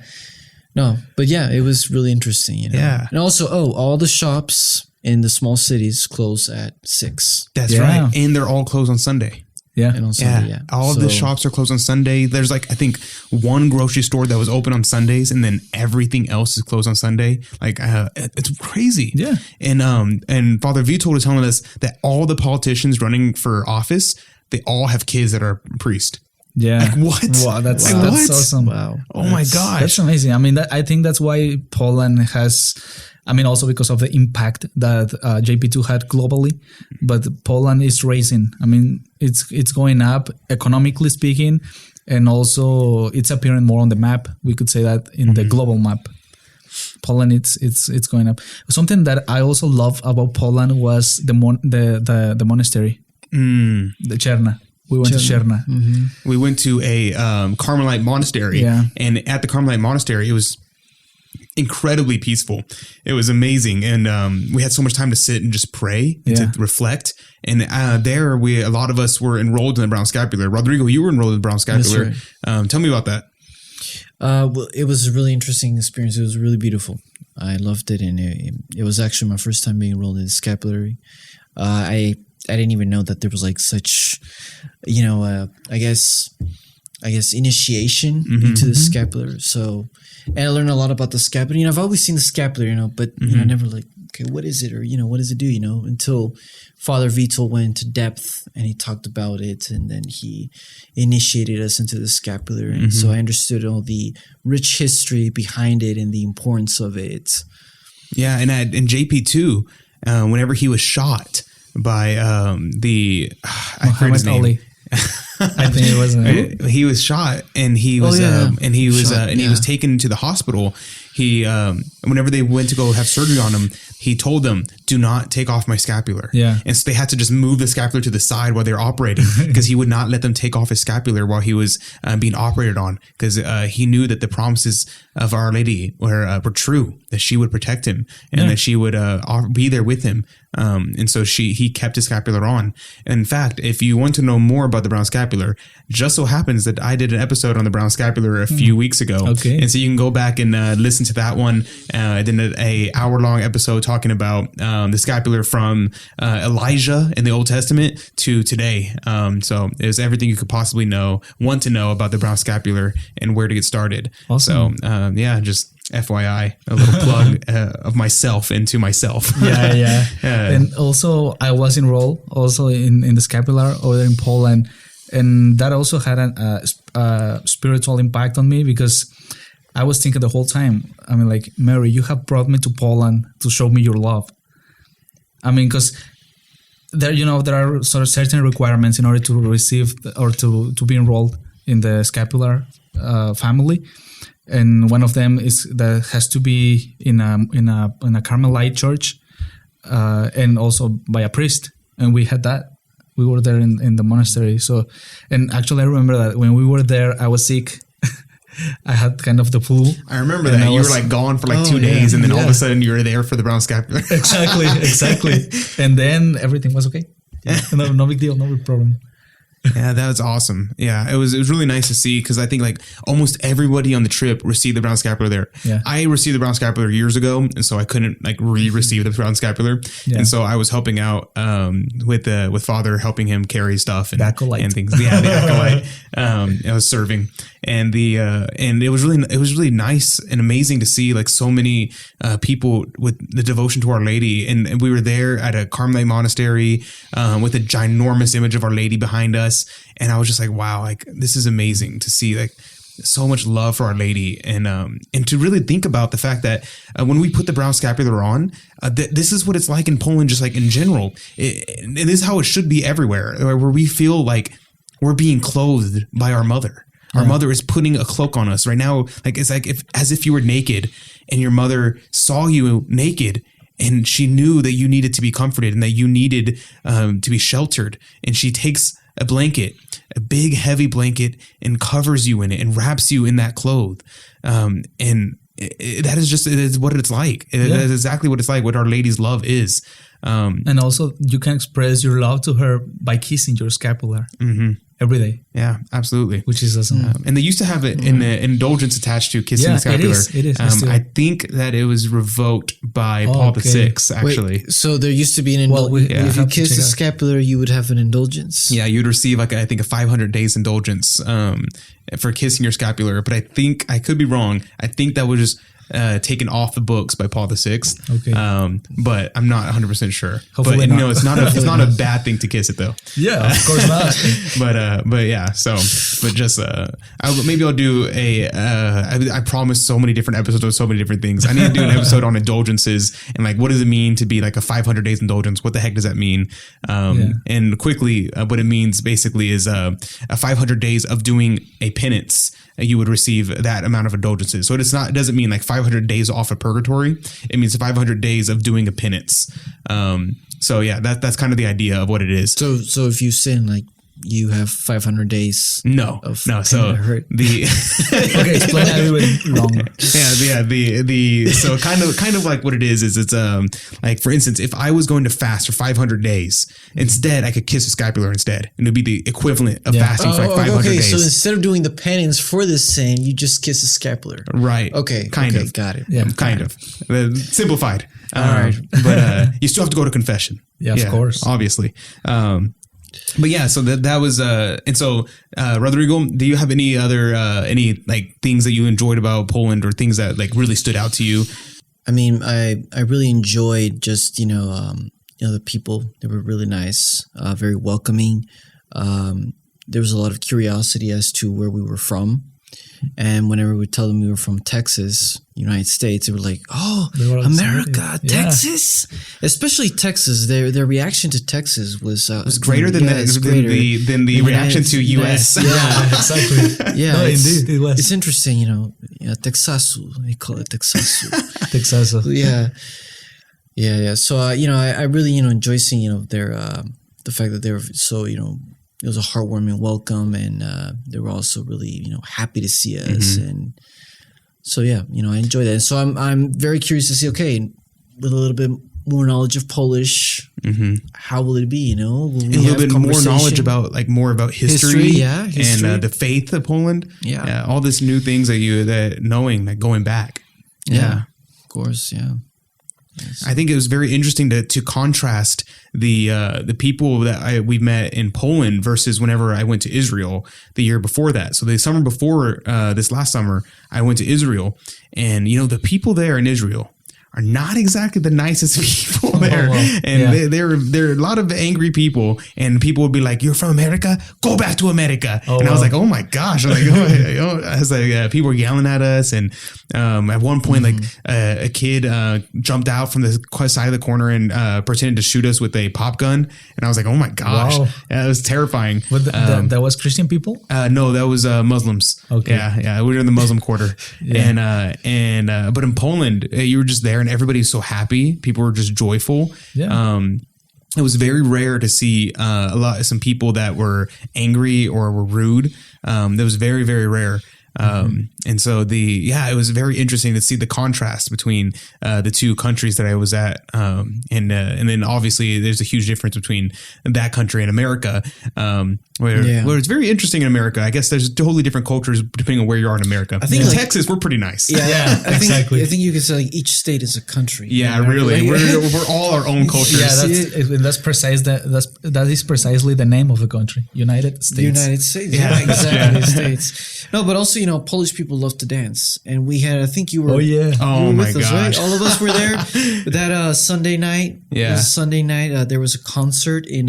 No, but yeah, it was really interesting. Yeah. And also, all the shops in the small cities close at 6. That's right. And they're all closed on Sunday. Yeah. And on Sunday, yeah. All of the shops are closed on Sunday. There's I think one grocery store that was open on Sundays and then everything else is closed on Sunday. It's crazy. Yeah. And Father Vito was telling us that all the politicians running for office, they all have kids that are priests. Yeah. Like what? Wow, that's what? awesome. Wow. Oh my gosh. That's amazing. I mean, I think that's why Poland has, also because of the impact that JP2 had globally, but Poland is raising. I mean, it's going up economically speaking, and also it's appearing more on the map. We could say that in the global map. Poland, it's going up. Something that I also love about Poland was the monastery, the Czerna. We went to Czerna. We went to a Carmelite monastery. Yeah. And at the Carmelite monastery, it was incredibly peaceful. It was amazing. And we had so much time to sit and just pray and to reflect. And a lot of us were enrolled in the Brown Scapular. Rodrigo, you were enrolled in the Brown Scapular. Right. Tell me about that. Well, it was a really interesting experience. It was really beautiful. I loved it. And it was actually my first time being enrolled in the scapulary. I didn't even know that there was such, I guess initiation into the scapular. So, and I learned a lot about the scapular. I've always seen the scapular, but I never okay, what is it? Or, what does it do? Until Father Vito went into depth and he talked about it, and then he initiated us into the scapular. And so I understood all the rich history behind it and the importance of it. Yeah. And in JP2, whenever he was shot by I forget his name. Ali. I think it wasn't. He was shot, and he was he was taken to the hospital. He whenever they went to go have surgery on him, he told them, "Do not take off my scapular." Yeah, and so they had to just move the scapular to the side while they were operating because he would not let them take off his scapular while he was being operated on, because he knew that the promises of Our Lady were true, that she would protect him and that she would be there with him. And so he kept his scapular on. In fact, if you want to know more about the Brown Scapular, just so happens that I did an episode on the Brown Scapular a few weeks ago. Okay. And so you can go back and listen listened to that one. I did a hour-long episode talking about the scapular from Elijah in the Old Testament to today. So it was everything you could possibly want to know about the Brown Scapular and where to get started. Awesome. So just FYI, a little plug of myself into myself. Yeah. And also, I was enrolled also in the scapular over in Poland, and that also had a spiritual impact on me, because I was thinking the whole time, I mean, like, Mary, you have brought me to Poland to show me your love. I mean, because there are sort of certain requirements in order to receive or to be enrolled in the scapular family. And one of them is that has to be in a Carmelite church, and also by a priest. And we had that. We were there in the monastery. So, and actually, I remember that when we were there, I was sick. I had kind of the flu. I remember that you were like gone for like 2 days, and then all of a sudden you were there for the Brown Scapular. Exactly. And then everything was okay. Yeah. No big deal, no big problem. Yeah, that was awesome. Yeah, it was really nice to see, because I think like almost everybody on the trip received the Brown Scapular there. Yeah. I received the Brown Scapular years ago, and so I couldn't like receive the Brown Scapular. Yeah. And so I was helping out with Father, helping him carry stuff and things. Yeah, the acolyte. I was serving, and it was really nice and amazing to see like so many people with the devotion to Our Lady, and we were there at a Carmelite monastery with a ginormous image of Our Lady behind us. And I was just like, wow, like this is amazing to see like so much love for Our Lady, and to really think about the fact that when we put the Brown Scapular on, this is what it's like in Poland, just like in general. And this is how it should be everywhere, where we feel like we're being clothed by our mother. Our mother is putting a cloak on us right now. Like it's like as if you were naked, and your mother saw you naked, and she knew that you needed to be comforted and that you needed to be sheltered. And she takes a blanket, a big heavy blanket, and covers you in it and wraps you in that cloth. That is what it's like. That is exactly what it's like, what Our Lady's love is. And also you can express your love to her by kissing your scapular every day. Yeah, absolutely. Which is awesome. And they used to have an indulgence attached to kissing the scapular. It is. I think that it was revoked by Paul VI, actually. Wait, so there used to be an indulgence. If you kiss the scapular, you would have an indulgence? Yeah, you'd receive like, I think, a 500 days indulgence for kissing your scapular. But I think, I could be wrong, I think that was just taken off the books by Paul VI. Okay. But I'm not 100% sure. Hopefully but not. No, it's not a bad thing to kiss it though. Yeah, of course not. but yeah, so, but just, maybe I'll do I promised so many different episodes of so many different things. I need to do an episode on indulgences and like, what does it mean to be like a 500 days indulgence? What the heck does that mean? And quickly, what it means basically is, a 500 days of doing a penance. You would receive that amount of indulgences. So it doesn't mean like 500 days off of purgatory. It means 500 days of doing a penance. So yeah, that's kind of the idea of what it is. So if you sin, like you have 500 days. No. So okay, explain a little bit longer. So kind of like what it is it's like, for instance, if I was going to fast for 500 days, instead I could kiss a scapular instead, and it'd be the equivalent of fasting for like 500 days. So instead of doing the penance for this sin, you just kiss a scapular. Right. Okay. Kind of. Got it. Yeah. Kind of. Simplified. All right. But you still have to go to confession. Yeah, of course. Obviously. But yeah, so that was and so Rodrigo, do you have any other any like things that you enjoyed about Poland, or things that like really stood out to you? I mean, I really enjoyed just the people. They were really nice, very welcoming. There was a lot of curiosity as to where we were from. And whenever we tell them we were from Texas, United States, they were like, "Oh, America, Texas!" Especially Texas. Their reaction to Texas was greater than the reaction to US. Yeah, exactly. Yeah, no, indeed, it was. It's interesting, Texasu. They call it Texasu. Texasu. Yeah. So I really enjoy seeing their the fact that they were so it was a heartwarming welcome, and they were also really happy to see us, and so I enjoy that. And so I'm very curious to see, okay, with a little bit more knowledge of Polish, how will it be? Will we a little bit more knowledge about history, history. And the faith of Poland, all this new things that knowing, like going back. Yeah, of course. Yeah. I think it was very interesting to contrast the people that we met in Poland versus whenever I went to Israel the year before that. So the summer before this last summer, I went to Israel, and the people there in Israel are not exactly the nicest people there. And there are a lot of angry people, and people would be like, "You're from America? Go back to America." I was like, "Oh my gosh." I'm like, I was like, people were yelling at us. And at one point, like a kid jumped out from the side of the corner and pretended to shoot us with a pop gun. And I was like, "Oh my gosh." Wow. Yeah, it was terrifying. But that was Christian people? No, that was Muslims. Okay. Yeah. We were in the Muslim quarter. But in Poland, you were just there and everybody's so happy. People were just joyful. Yeah. It was very rare to see some people that were angry or were rude. That was very, very rare. And so it was very interesting to see the contrast between the two countries that I was at. And then obviously there's a huge difference between that country and America, where it's very interesting in America. I guess there's totally different cultures depending on where you are in America. I think in Texas, we're pretty nice. Yeah, exactly. I think you could say like each state is a country. Yeah, really. We're all our own cultures. Yeah, that's precise. That is precisely the name of the country, United States. United States. Yeah, exactly. States. No, but also, Polish people love to dance. And we had, I think you were. Oh, yeah. Oh, my gosh. Right? All of us were there. That Sunday night. Yeah. It was Sunday night. There was a concert in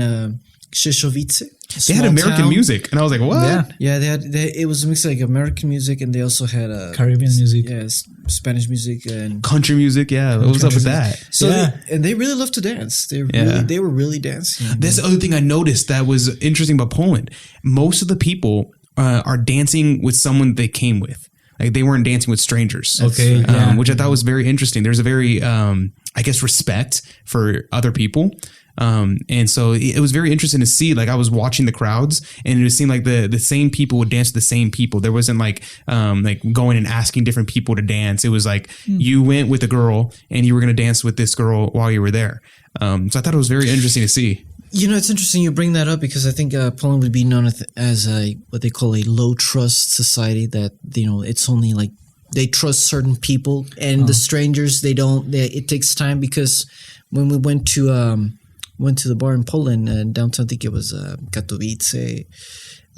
Krzeszowice. They had American music. And I was like, what? Yeah, it was a mix of like American music, and they also had Caribbean music. Yes, Spanish music and country music. Yeah. What was up with that? So they really love to dance. They were really dancing. That's the other thing I noticed that was interesting about Poland. Most of the people are dancing with someone they came with. Like they weren't dancing with strangers. Okay. Which I thought was very interesting. There's a very, I guess, respect for other people. And so it was very interesting to see. Like I was watching the crowds, and it seemed like the same people would dance with the same people. There wasn't like going and asking different people to dance. It was like you went with a girl and you were going to dance with this girl while you were there. So I thought it was very interesting to see. It's interesting you bring that up because I think Poland would be known as what they call a low trust society. That it's only like they trust certain people, and the strangers they don't. It takes time because when we went to the bar in Poland downtown, I think it was Katowice.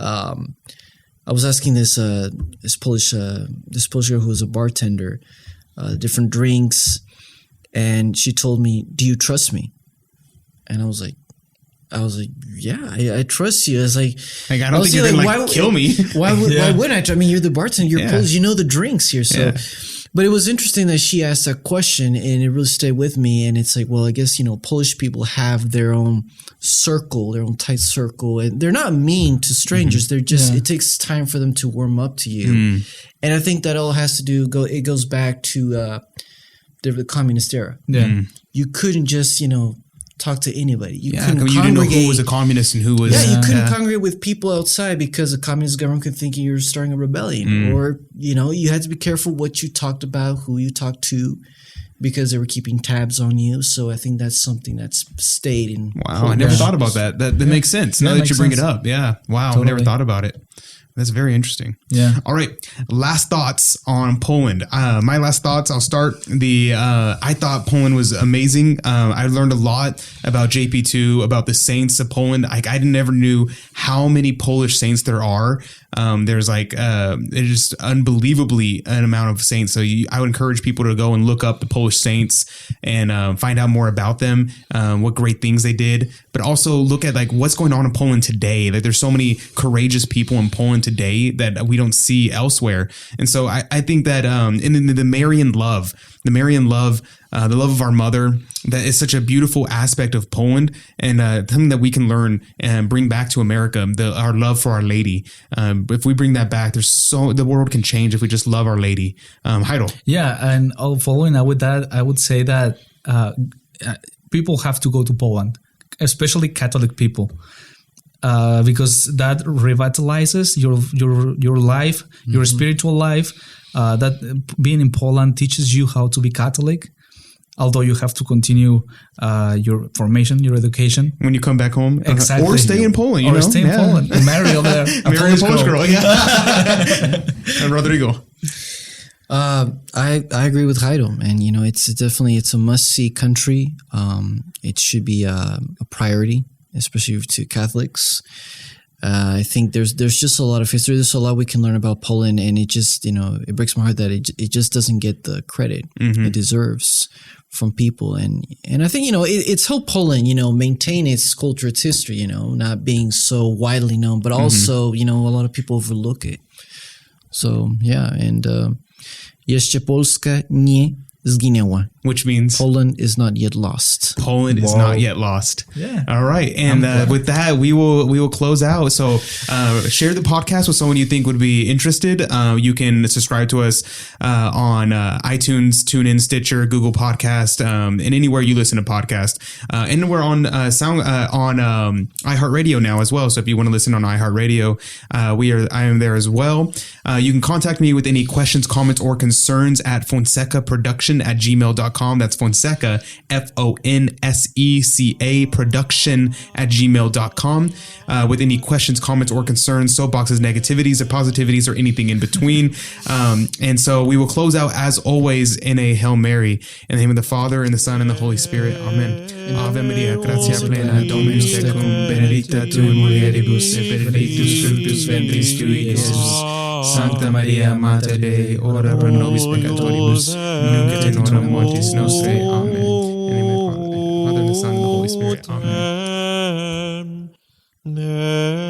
I was asking this Polish girl who was a bartender different drinks, and she told me, "Do you trust me?" And I was like, yeah, I trust you. I was like I don't think you're gonna kill me. Why wouldn't I? I mean, you're the bartender. You're Polish. You know the drinks here. So, but it was interesting that she asked that question, and it really stayed with me. And it's like, well, I guess Polish people have their own circle, their own tight circle, and they're not mean to strangers. They're just it takes time for them to warm up to you, and I think that all has to do. It goes back to the communist era. Yeah, you couldn't just talk to anybody. You couldn't you didn't know who was a communist and who was. Yeah, you couldn't congregate with people outside because the communist government could think you were starting a rebellion, or you had to be careful what you talked about, who you talked to, because they were keeping tabs on you. So I think that's something that's stayed in. Wow, I never thought about that. That makes sense. Now that you bring it up, wow, I never thought about it. That's very interesting. Yeah. All right. Last thoughts on Poland. My last thoughts, I'll start. I thought Poland was amazing. I learned a lot about JP2, about the saints of Poland. I never knew how many Polish saints there are. There's there's just unbelievably an amount of saints. So I would encourage people to go and look up the Polish saints and find out more about them, what great things they did, but also look at what's going on in Poland today. Like there's so many courageous people in Poland today that we don't see elsewhere. And so I think that in the Marian love, the love of our mother, that is such a beautiful aspect of Poland, and something that we can learn and bring back to America. Our love for Our Lady. If we bring that back, the world can change if we just love Our Lady. Heidel. Yeah, and following up with that, I would say that people have to go to Poland, especially Catholic people. Because that revitalizes your life, your spiritual life. That being in Poland teaches you how to be Catholic, although you have to continue your formation, your education when you come back home. Exactly. Or stay in Poland. Or stay in Poland. Marry over there. Marry a Polish girl. Yeah. And Rodrigo. I agree with Jairo, and it's a must see country. It should be a priority, especially to Catholics. I think there's just a lot of history. There's a lot we can learn about Poland, and it just it breaks my heart that it just doesn't get the credit it deserves from people. And I think it's helped Poland maintain its culture, its history. Not being so widely known, but also a lot of people overlook it. So yeah, and Jeszcze Polska nie zginęła. Which means Poland is not yet lost. Poland is not yet lost. Yeah. All right. And with that, we will close out. So share the podcast with someone you think would be interested. You can subscribe to us on iTunes, TuneIn, Stitcher, Google Podcast, and anywhere you listen to podcasts. And we're on iHeartRadio now as well. So if you want to listen on iHeartRadio, I am there as well. You can contact me with any questions, comments, or concerns at fonsecaproduction@gmail.com. That's Fonseca, Fonseca production@gmail.com. With any questions, comments, or concerns, soapboxes, negativities, or positivities, or anything in between. And so we will close out as always in a Hail Mary. In the name of the Father, and the Son, and the Holy Spirit. Amen. Ave Maria, gratia plena, Dominus tecum, benedicta tu in mulieribus, et benedictus fructus ventris tui, Iesus. Sancta Maria, Mater Dei, ora pro nobis peccatoribus, nunc et in hora mortis nostrae. Amen. In the name of the Father, and the Son, and the Holy Spirit. Amen.